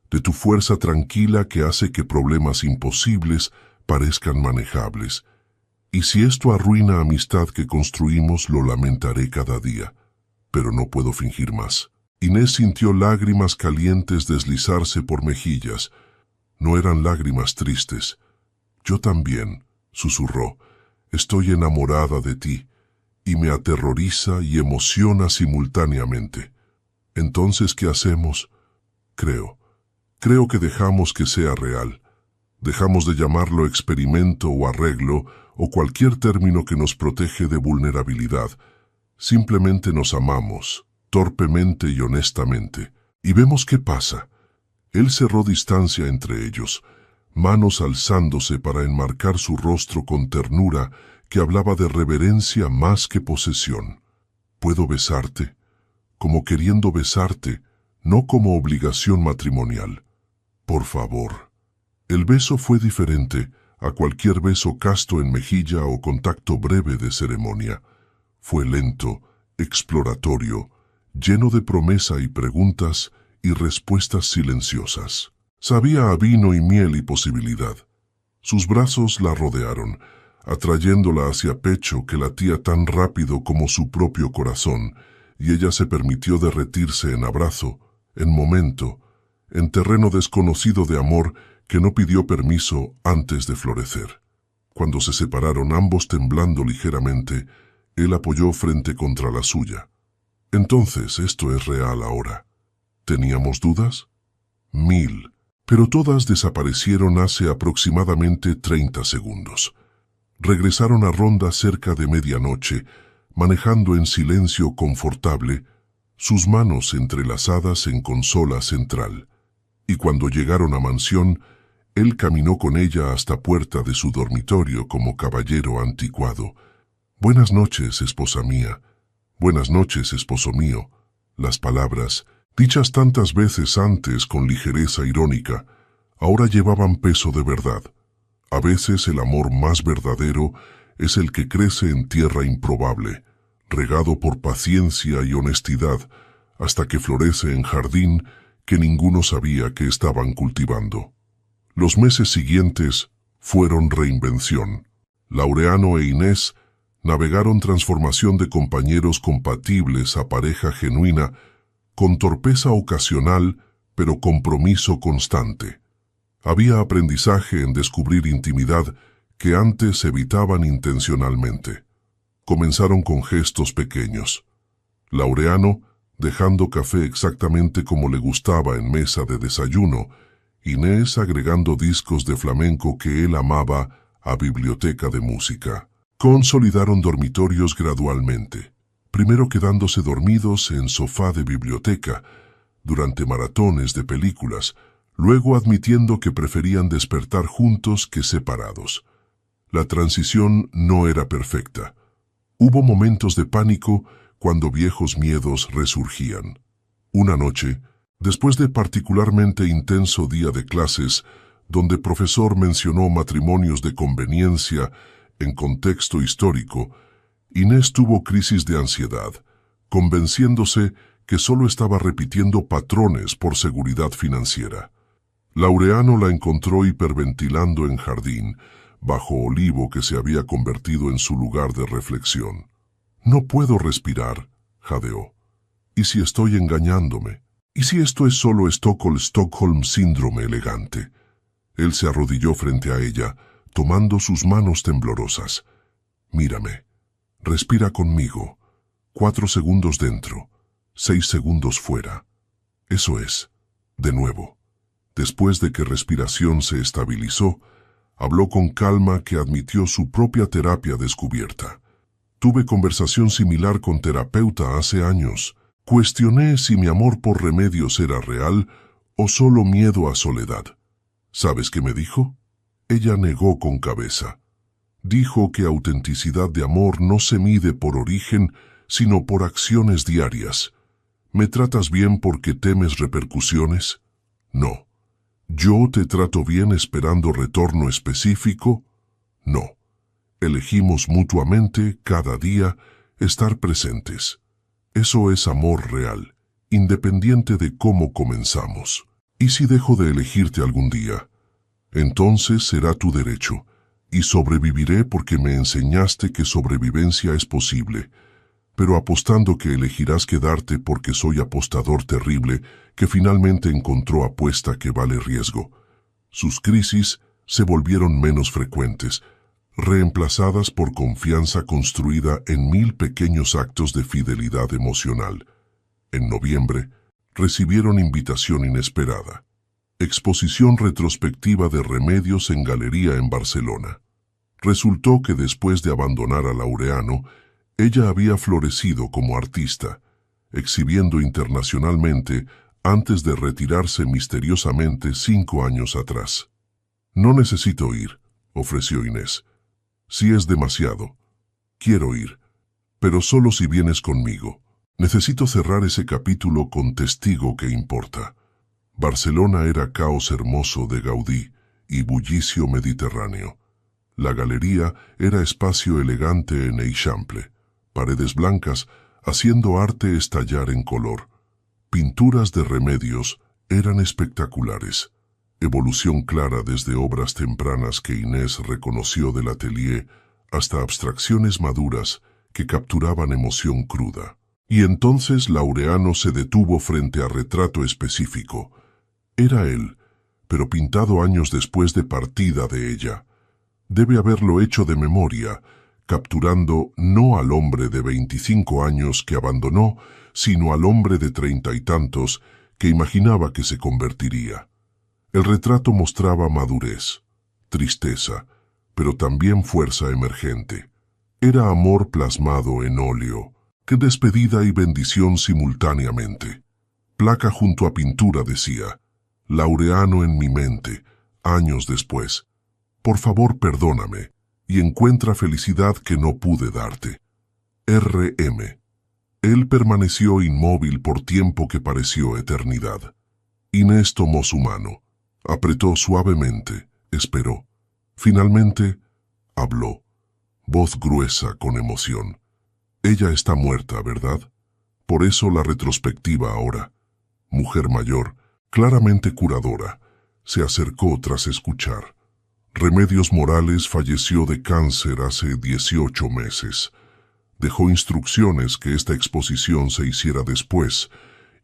de tu fuerza tranquila que hace que problemas imposibles parezcan manejables. Y si esto arruina amistad que construimos, lo lamentaré cada día, pero no puedo fingir más. Inés sintió lágrimas calientes deslizarse por mejillas. No eran lágrimas tristes. Yo también, susurró, estoy enamorada de ti, y me aterroriza y emociona simultáneamente. Entonces, ¿qué hacemos? Creo que dejamos que sea real. Dejamos de llamarlo experimento o arreglo o cualquier término que nos protege de vulnerabilidad. Simplemente nos amamos, torpemente y honestamente, y vemos qué pasa. Él cerró distancia entre ellos, manos alzándose para enmarcar su rostro con ternura que hablaba de reverencia más que posesión. ¿Puedo besarte? Como queriendo besarte, no como obligación matrimonial. Por favor. El beso fue diferente a cualquier beso casto en mejilla o contacto breve de ceremonia. Fue lento, exploratorio, lleno de promesa y preguntas y respuestas silenciosas. Sabía a vino y miel y posibilidad. Sus brazos la rodearon, atrayéndola hacia pecho que latía tan rápido como su propio corazón, y ella se permitió derretirse en abrazo, en momento, en terreno desconocido de amor que no pidió permiso antes de florecer. Cuando se separaron ambos temblando ligeramente, él apoyó frente contra la suya. Entonces, esto es real ahora. ¿Teníamos dudas? 1000, pero todas desaparecieron hace aproximadamente 30 segundos. Regresaron a Ronda cerca de medianoche, manejando en silencio confortable, sus manos entrelazadas en consola central. Y cuando llegaron a mansión, él caminó con ella hasta puerta de su dormitorio como caballero anticuado. «Buenas noches, esposa mía. Buenas noches, esposo mío». Las palabras, dichas tantas veces antes con ligereza irónica, ahora llevaban peso de verdad. A veces el amor más verdadero es el que crece en tierra improbable, regado por paciencia y honestidad, hasta que florece en jardín que ninguno sabía que estaban cultivando. Los meses siguientes fueron reinvención. Laureano e Inés navegaron transformación de compañeros compatibles a pareja genuina, con torpeza ocasional, pero compromiso constante. Había aprendizaje en descubrir intimidad que antes evitaban intencionalmente. Comenzaron con gestos pequeños. Laureano, dejando café exactamente como le gustaba en mesa de desayuno, Inés agregando discos de flamenco que él amaba a biblioteca de música. Consolidaron dormitorios gradualmente, primero quedándose dormidos en sofá de biblioteca durante maratones de películas, luego admitiendo que preferían despertar juntos que separados. La transición no era perfecta. Hubo momentos de pánico cuando viejos miedos resurgían. Una noche, después de particularmente intenso día de clases, donde el profesor mencionó matrimonios de conveniencia en contexto histórico, Inés tuvo crisis de ansiedad, convenciéndose que solo estaba repitiendo patrones por seguridad financiera. Laureano la encontró hiperventilando en jardín, bajo olivo que se había convertido en su lugar de reflexión. «No puedo respirar», jadeó. «¿Y si estoy engañándome? ¿Y si esto es solo Stockholm síndrome elegante?» Él se arrodilló frente a ella, tomando sus manos temblorosas. «Mírame. Respira conmigo. 4 segundos dentro. 6 segundos fuera. Eso es. De nuevo». Después de que respiración se estabilizó, habló con calma que admitió su propia terapia descubierta. «Tuve conversación similar con terapeuta hace años. Cuestioné si mi amor por remedios era real o solo miedo a soledad. ¿Sabes qué me dijo?» Ella negó con cabeza. Dijo que autenticidad de amor no se mide por origen, sino por acciones diarias. ¿Me tratas bien porque temes repercusiones? No. ¿Yo te trato bien esperando retorno específico? No. Elegimos mutuamente, cada día, estar presentes. Eso es amor real, independiente de cómo comenzamos. ¿Y si dejo de elegirte algún día? Entonces será tu derecho, y sobreviviré porque me enseñaste que sobrevivencia es posible, pero apostando que elegirás quedarte porque soy apostador terrible que finalmente encontró apuesta que vale riesgo. Sus crisis se volvieron menos frecuentes, reemplazadas por confianza construida en 1000 pequeños actos de fidelidad emocional. En noviembre, recibieron invitación inesperada. Exposición retrospectiva de remedios en galería en Barcelona. Resultó que después de abandonar a Laureano, ella había florecido como artista, exhibiendo internacionalmente antes de retirarse misteriosamente 5 años atrás. «No necesito ir», ofreció Inés. «Si es demasiado. Quiero ir, pero solo si vienes conmigo. Necesito cerrar ese capítulo con testigo que importa». Barcelona era caos hermoso de Gaudí y bullicio mediterráneo. La galería era espacio elegante en Eixample, paredes blancas haciendo arte estallar en color. Pinturas de remedios eran espectaculares. Evolución clara desde obras tempranas que Inés reconoció del atelier hasta abstracciones maduras que capturaban emoción cruda. Y entonces Laureano se detuvo frente a retrato específico. Era él, pero pintado años después de partida de ella. Debe haberlo hecho de memoria, capturando no al hombre de 25 años que abandonó, sino al hombre de 30 y tantos que imaginaba que se convertiría. El retrato mostraba madurez, tristeza, pero también fuerza emergente. Era amor plasmado en óleo, que despedida y bendición simultáneamente. Placa junto a pintura decía: «Laureano en mi mente, años después. Por favor, perdóname, y encuentra felicidad que no pude darte. R.M.» Él permaneció inmóvil por tiempo que pareció eternidad. Inés tomó su mano, apretó suavemente, esperó. Finalmente, habló, voz gruesa con emoción. «Ella está muerta, ¿verdad? Por eso la retrospectiva ahora». Mujer mayor, claramente curadora, se acercó tras escuchar. Remedios Morales falleció de cáncer hace 18 meses. Dejó instrucciones que esta exposición se hiciera después,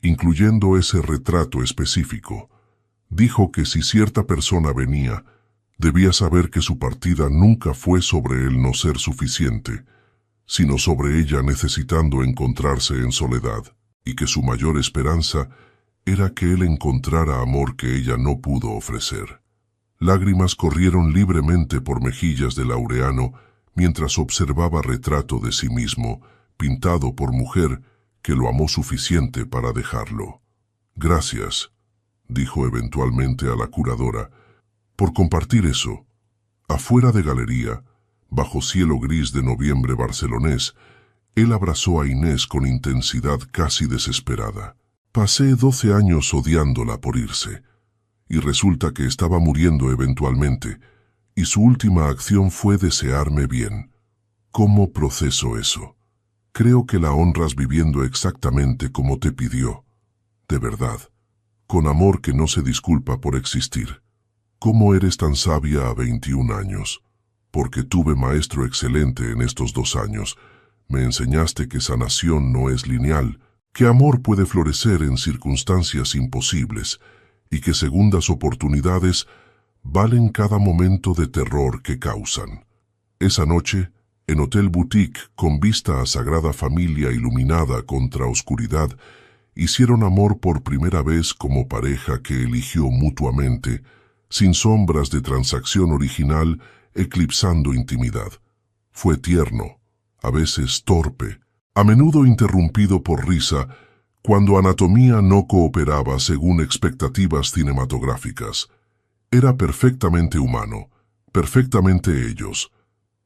incluyendo ese retrato específico. Dijo que si cierta persona venía, debía saber que su partida nunca fue sobre el no ser suficiente, sino sobre ella necesitando encontrarse en soledad, y que su mayor esperanza era que él encontrara amor que ella no pudo ofrecer. Lágrimas corrieron libremente por mejillas de Laureano mientras observaba retrato de sí mismo, pintado por mujer que lo amó suficiente para dejarlo. «Gracias», dijo eventualmente a la curadora, «por compartir eso». Afuera de galería, bajo cielo gris de noviembre barcelonés, él abrazó a Inés con intensidad casi desesperada. «Pasé 12 años odiándola por irse, y resulta que estaba muriendo eventualmente, y su última acción fue desearme bien. ¿Cómo proceso eso? Creo que la honras viviendo exactamente como te pidió, de verdad, con amor que no se disculpa por existir. ¿Cómo eres tan sabia a 21 años? Porque tuve maestro excelente en estos 2 años. Me enseñaste que sanación no es lineal, que amor puede florecer en circunstancias imposibles y que segundas oportunidades valen cada momento de terror que causan. Esa noche, en Hotel Boutique, con vista a Sagrada Familia iluminada contra oscuridad, hicieron amor por primera vez como pareja que eligió mutuamente, sin sombras de transacción original eclipsando intimidad. Fue tierno, a veces torpe, a menudo interrumpido por risa, cuando anatomía no cooperaba según expectativas cinematográficas. Era perfectamente humano, perfectamente ellos.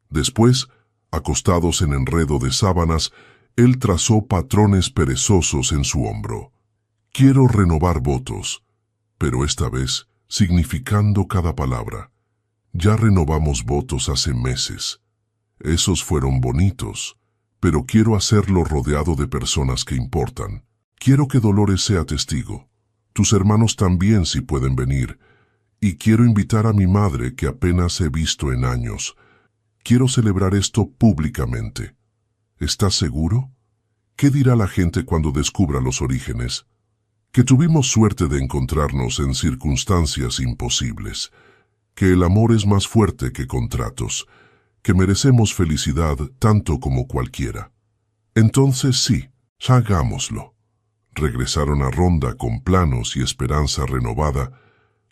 Después, acostados en enredo de sábanas, él trazó patrones perezosos en su hombro. «Quiero renovar votos», pero esta vez significando cada palabra. «Ya renovamos votos hace meses. Esos fueron bonitos, pero quiero hacerlo rodeado de personas que importan. Quiero que Dolores sea testigo. Tus hermanos también si pueden venir. Y quiero invitar a mi madre que apenas he visto en años. Quiero celebrar esto públicamente. ¿Estás seguro? ¿Qué dirá la gente cuando descubra los orígenes? Que tuvimos suerte de encontrarnos en circunstancias imposibles. Que el amor es más fuerte que contratos. Que merecemos felicidad tanto como cualquiera. Entonces sí, hagámoslo». Regresaron a Ronda con planos y esperanza renovada,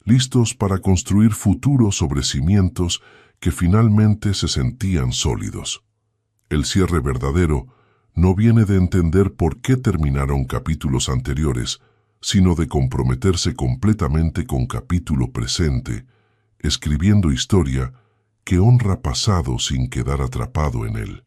listos para construir futuros sobre cimientos que finalmente se sentían sólidos. El cierre verdadero no viene de entender por qué terminaron capítulos anteriores, sino de comprometerse completamente con capítulo presente, escribiendo historia que honra pasado sin quedar atrapado en él.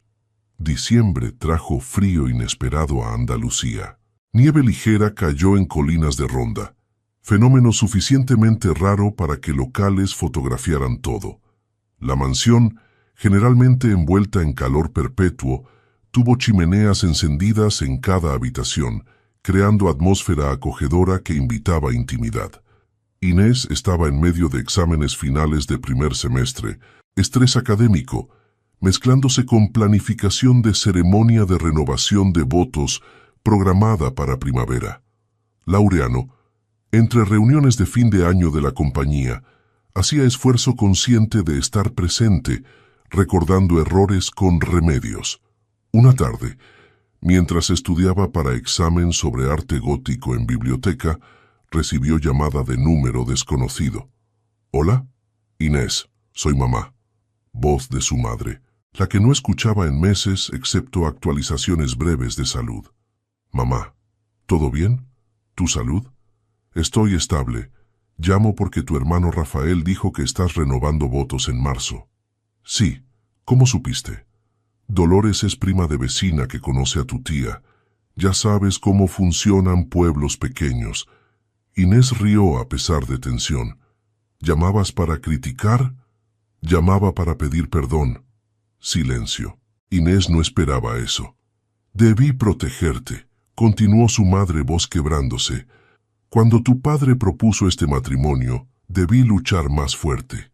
Diciembre trajo frío inesperado a Andalucía. Nieve ligera cayó en colinas de Ronda, fenómeno suficientemente raro para que locales fotografiaran todo. La mansión, generalmente envuelta en calor perpetuo, tuvo chimeneas encendidas en cada habitación, creando atmósfera acogedora que invitaba a intimidad. Inés estaba en medio de exámenes finales de primer semestre, estrés académico, mezclándose con planificación de ceremonia de renovación de votos programada para primavera. Laureano, entre reuniones de fin de año de la compañía, hacía esfuerzo consciente de estar presente, recordando errores con remedios. Una tarde, mientras estudiaba para examen sobre arte gótico en biblioteca, recibió llamada de número desconocido. «Hola, Inés, soy mamá». Voz de su madre, la que no escuchaba en meses excepto actualizaciones breves de salud. «Mamá, ¿todo bien? ¿Tu salud?» «Estoy estable. Llamo porque tu hermano Rafael dijo que estás renovando votos en marzo». «Sí, ¿cómo supiste?» «Dolores es prima de vecina que conoce a tu tía. Ya sabes cómo funcionan pueblos pequeños». Inés rió a pesar de tensión. «¿Llamabas para criticar?» «Llamaba para pedir perdón». Silencio. Inés no esperaba eso. «Debí protegerte», continuó su madre, voz quebrándose. «Cuando tu padre propuso este matrimonio, debí luchar más fuerte.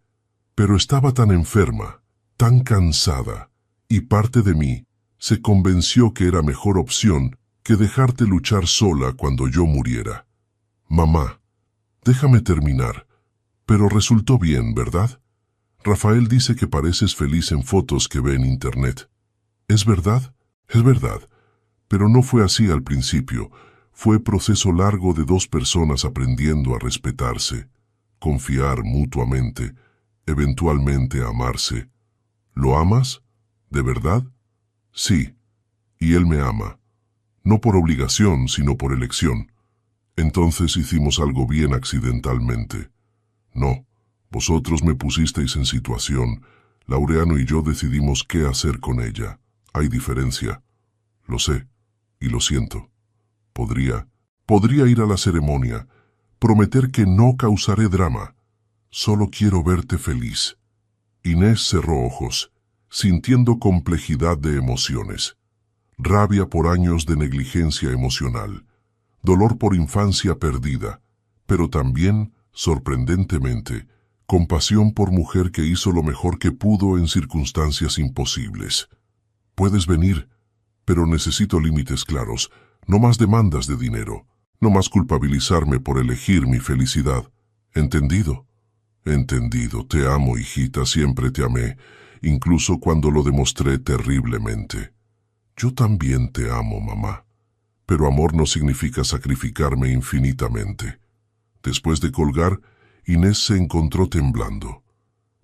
Pero estaba tan enferma, tan cansada, y parte de mí se convenció que era mejor opción que dejarte luchar sola cuando yo muriera. Mamá, déjame terminar. Pero resultó bien, ¿verdad? Rafael dice que pareces feliz en fotos que ve en internet. ¿Es verdad? Es verdad. Pero no fue así al principio. Fue proceso largo de dos personas aprendiendo a respetarse, confiar mutuamente, eventualmente amarse. ¿Lo amas? ¿De verdad? Sí, y él me ama. No por obligación, sino por elección. Entonces hicimos algo bien accidentalmente. No, vosotros me pusisteis en situación. Laureano y yo decidimos qué hacer con ella. Hay diferencia. Lo sé, y lo siento. Podría ir a la ceremonia, prometer que no causaré drama. Solo quiero verte feliz. Inés cerró ojos, sintiendo complejidad de emociones. Rabia por años de negligencia emocional, dolor por infancia perdida, pero también, sorprendentemente, compasión por mujer que hizo lo mejor que pudo en circunstancias imposibles. Puedes venir, pero necesito límites claros, no más demandas de dinero, no más culpabilizarme por elegir mi felicidad. ¿Entendido? Entendido, te amo, hijita, siempre te amé, incluso cuando lo demostré terriblemente. Yo también te amo, mamá. Pero amor no significa sacrificarme infinitamente. Después de colgar, Inés se encontró temblando.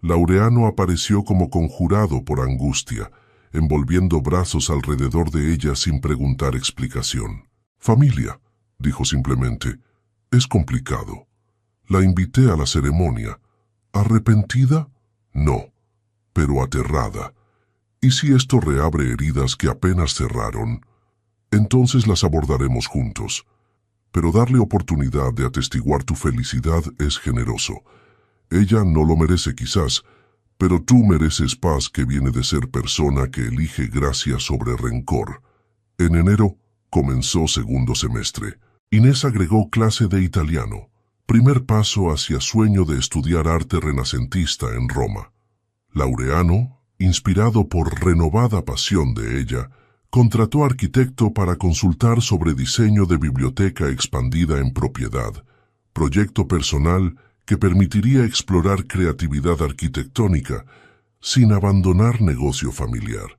Laureano apareció como conjurado por angustia, envolviendo brazos alrededor de ella sin preguntar explicación. Familia, dijo simplemente, es complicado. La invité a la ceremonia. ¿Arrepentida? No, pero aterrada. ¿Y si esto reabre heridas que apenas cerraron? Entonces las abordaremos juntos. Pero darle oportunidad de atestiguar tu felicidad es generoso. Ella no lo merece quizás, pero tú mereces paz que viene de ser persona que elige gracia sobre rencor. En enero comenzó segundo semestre. Inés agregó clase de italiano, primer paso hacia sueño de estudiar arte renacentista en Roma. Laureano, inspirado por renovada pasión de ella, contrató arquitecto para consultar sobre diseño de biblioteca expandida en propiedad, proyecto personal que permitiría explorar creatividad arquitectónica sin abandonar negocio familiar.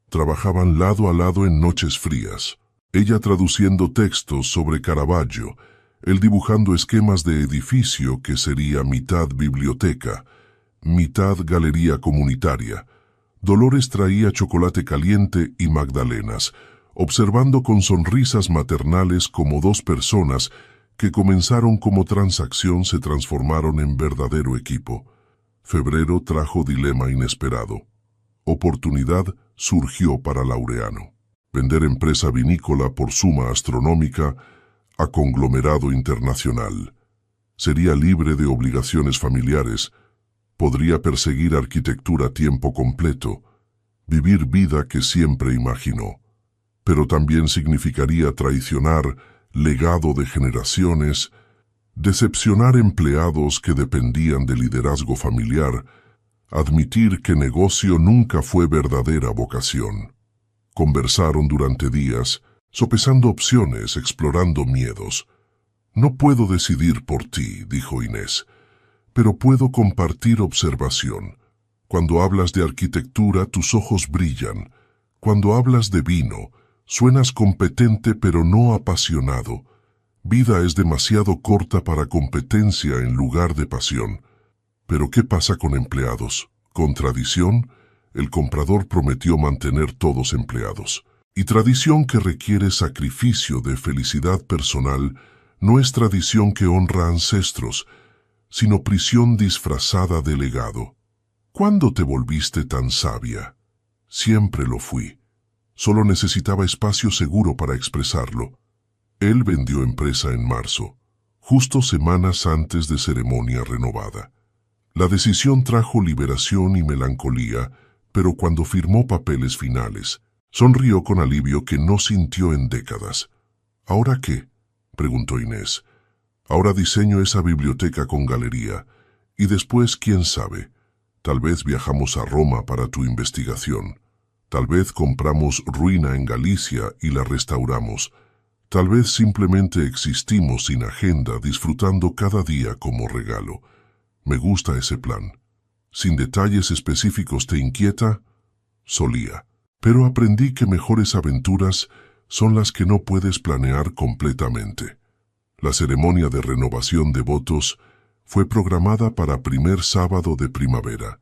Trabajaban lado a lado en noches frías, ella traduciendo textos sobre Caravaggio, él dibujando esquemas de edificio que sería mitad biblioteca, mitad galería comunitaria. Dolores traía chocolate caliente y magdalenas, observando con sonrisas maternales como dos personas que comenzaron como transacción se transformaron en verdadero equipo. Febrero trajo dilema inesperado. Oportunidad surgió para Laureano. Vender empresa vinícola por suma astronómica a conglomerado internacional. Sería libre de obligaciones familiares. Podría perseguir arquitectura a tiempo completo, vivir vida que siempre imaginó. Pero también significaría traicionar legado de generaciones, decepcionar empleados que dependían de liderazgo familiar, admitir que negocio nunca fue verdadera vocación. Conversaron durante días, sopesando opciones, explorando miedos. No puedo decidir por ti, dijo Inés, pero puedo compartir observación. Cuando hablas de arquitectura, tus ojos brillan. Cuando hablas de vino, suenas competente pero no apasionado. Vida es demasiado corta para competencia en lugar de pasión. Pero ¿qué pasa con empleados? ¿Con tradición? El comprador prometió mantener todos empleados. Y tradición que requiere sacrificio de felicidad personal no es tradición que honra ancestros, sino prisión disfrazada de legado. ¿Cuándo te volviste tan sabia? Siempre lo fui. Solo necesitaba espacio seguro para expresarlo. Él vendió empresa en marzo, justo semanas antes de ceremonia renovada. La decisión trajo liberación y melancolía, pero cuando firmó papeles finales, sonrió con alivio que no sintió en décadas. ¿Ahora qué?, preguntó Inés. Ahora diseño esa biblioteca con galería, y después, quién sabe, tal vez viajamos a Roma para tu investigación. Tal vez compramos ruina en Galicia y la restauramos. Tal vez simplemente existimos sin agenda, disfrutando cada día como regalo. Me gusta ese plan. ¿Sin detalles específicos te inquieta? Solía. Pero aprendí que mejores aventuras son las que no puedes planear completamente. La ceremonia de renovación de votos fue programada para primer sábado de primavera.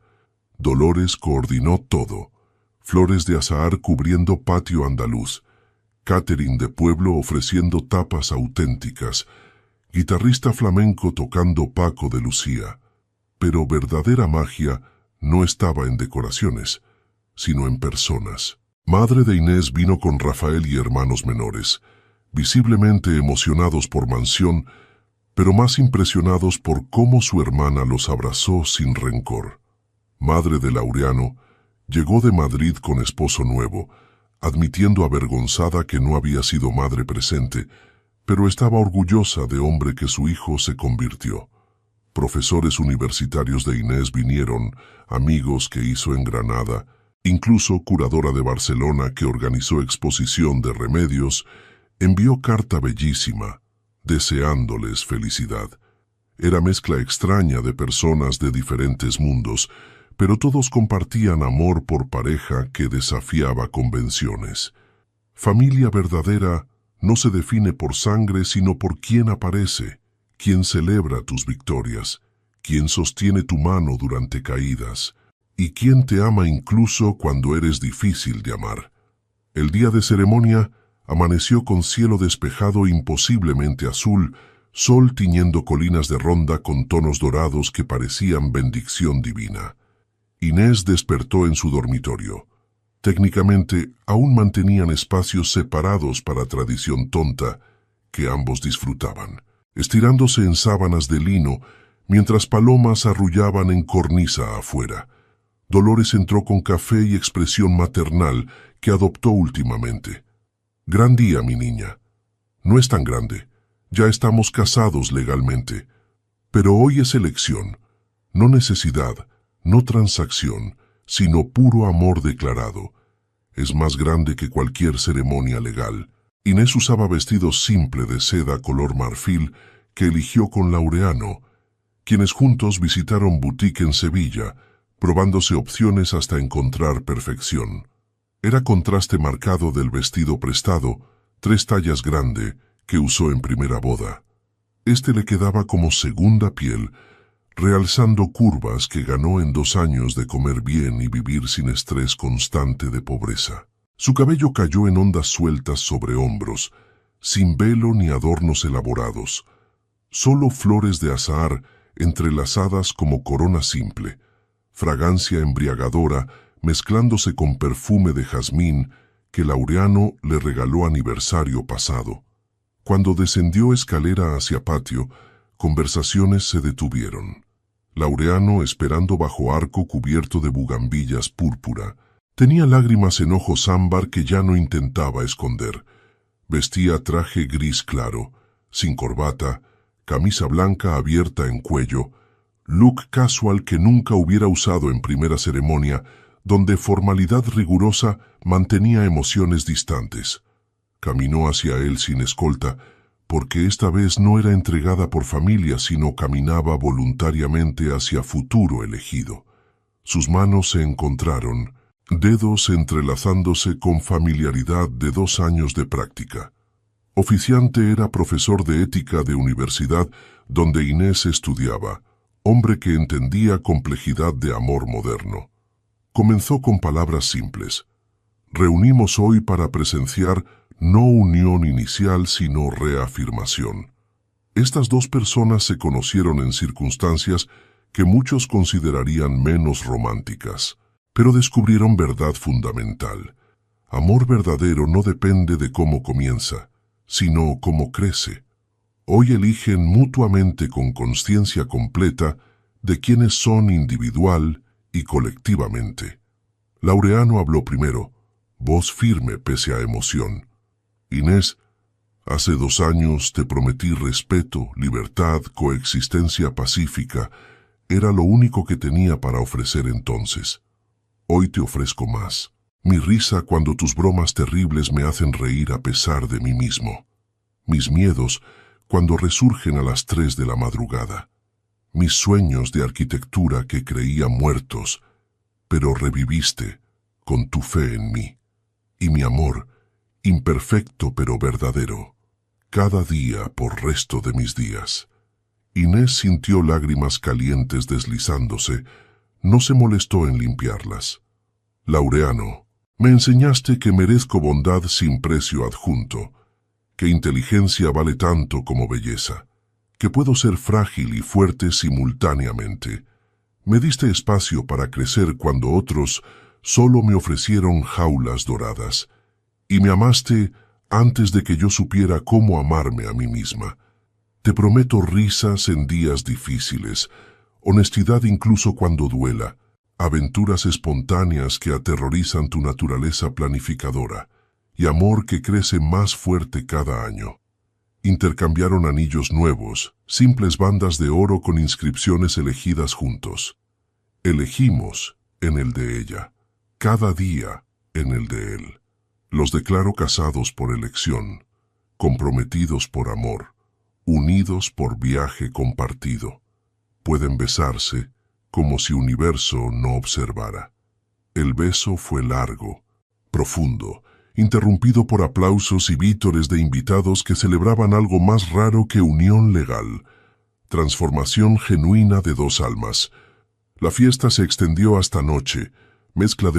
Dolores coordinó todo. Flores de azahar cubriendo patio andaluz, catering de pueblo ofreciendo tapas auténticas, guitarrista flamenco tocando Paco de Lucía. Pero verdadera magia no estaba en decoraciones, sino en personas. Madre de Inés vino con Rafael y hermanos menores, visiblemente emocionados por Mansión, pero más impresionados por cómo su hermana los abrazó sin rencor. Madre de Laureano llegó de Madrid con esposo nuevo, admitiendo avergonzada que no había sido madre presente, pero estaba orgullosa de hombre que su hijo se convirtió. Profesores universitarios de Inés vinieron, amigos que hizo en Granada, incluso curadora de Barcelona que organizó exposición de remedios, envió carta bellísima, deseándoles felicidad. Era mezcla extraña de personas de diferentes mundos, pero todos compartían amor por pareja que desafiaba convenciones. Familia verdadera no se define por sangre, sino por quién aparece, quién celebra tus victorias, quién sostiene tu mano durante caídas, y quién te ama incluso cuando eres difícil de amar. El día de ceremonia amaneció con cielo despejado imposiblemente azul, sol tiñendo colinas de Ronda con tonos dorados que parecían bendición divina. Inés despertó en su dormitorio. Técnicamente, aún mantenían espacios separados para tradición tonta, que ambos disfrutaban, estirándose en sábanas de lino, mientras palomas arrullaban en cornisa afuera. Dolores entró con café y expresión maternal que adoptó últimamente. Gran día, mi niña. No es tan grande. Ya estamos casados legalmente. Pero hoy es elección, no necesidad, no transacción, sino puro amor declarado. Es más grande que cualquier ceremonia legal. Inés usaba vestido simple de seda color marfil que eligió con Laureano, quienes juntos visitaron boutique en Sevilla, probándose opciones hasta encontrar perfección. Era contraste marcado del vestido prestado, 3 tallas grande, que usó en primera boda. Este le quedaba como segunda piel, realzando curvas que ganó en 2 años de comer bien y vivir sin estrés constante de pobreza. Su cabello cayó en ondas sueltas sobre hombros, sin velo ni adornos elaborados, solo flores de azahar entrelazadas como corona simple, fragancia embriagadora mezclándose con perfume de jazmín que Laureano le regaló aniversario pasado. Cuando descendió escalera hacia patio, conversaciones se detuvieron. Laureano, esperando bajo arco cubierto de bugambillas púrpura, tenía lágrimas en ojos ámbar que ya no intentaba esconder. Vestía traje gris claro, sin corbata, camisa blanca abierta en cuello, look casual que nunca hubiera usado en primera ceremonia, donde formalidad rigurosa mantenía emociones distantes. Caminó hacia él sin escolta, porque esta vez no era entregada por familia, sino caminaba voluntariamente hacia futuro elegido. Sus manos se encontraron, dedos entrelazándose con familiaridad de 2 años de práctica. Oficiante era profesor de ética de universidad donde Inés estudiaba, hombre que entendía complejidad de amor moderno. Comenzó con palabras simples. Reunimos hoy para presenciar no unión inicial, sino reafirmación. Estas 2 personas se conocieron en circunstancias que muchos considerarían menos románticas, pero descubrieron verdad fundamental. Amor verdadero no depende de cómo comienza, sino cómo crece. Hoy eligen mutuamente con conciencia completa de quiénes son individual y colectivamente. Laureano habló primero, voz firme pese a emoción. Inés, hace 2 años te prometí respeto, libertad, coexistencia pacífica. Era lo único que tenía para ofrecer entonces. Hoy te ofrezco más. Mi risa cuando tus bromas terribles me hacen reír a pesar de mí mismo. Mis miedos cuando resurgen a las 3 de la madrugada. Mis sueños de arquitectura que creía muertos, pero reviviste con tu fe en mí. Y mi amor, imperfecto pero verdadero, cada día por resto de mis días. Inés sintió lágrimas calientes deslizándose, no se molestó en limpiarlas. Laureano, me enseñaste que merezco bondad sin precio adjunto, que inteligencia vale tanto como belleza, que puedo ser frágil y fuerte simultáneamente. Me diste espacio para crecer cuando otros solo me ofrecieron jaulas doradas, y me amaste antes de que yo supiera cómo amarme a mí misma. Te prometo risas en días difíciles, honestidad incluso cuando duela, aventuras espontáneas que aterrorizan tu naturaleza planificadora, y amor que crece más fuerte cada año. Intercambiaron anillos nuevos, simples bandas de oro con inscripciones elegidas juntos. Elegimos en el de ella, cada día en el de él. Los declaro casados por elección, comprometidos por amor, unidos por viaje compartido. Pueden besarse como si universo no observara. El beso fue largo, profundo, interrumpido por aplausos y vítores de invitados que celebraban algo más raro que unión legal, transformación genuina de dos almas. La fiesta se extendió hasta noche, mezcla de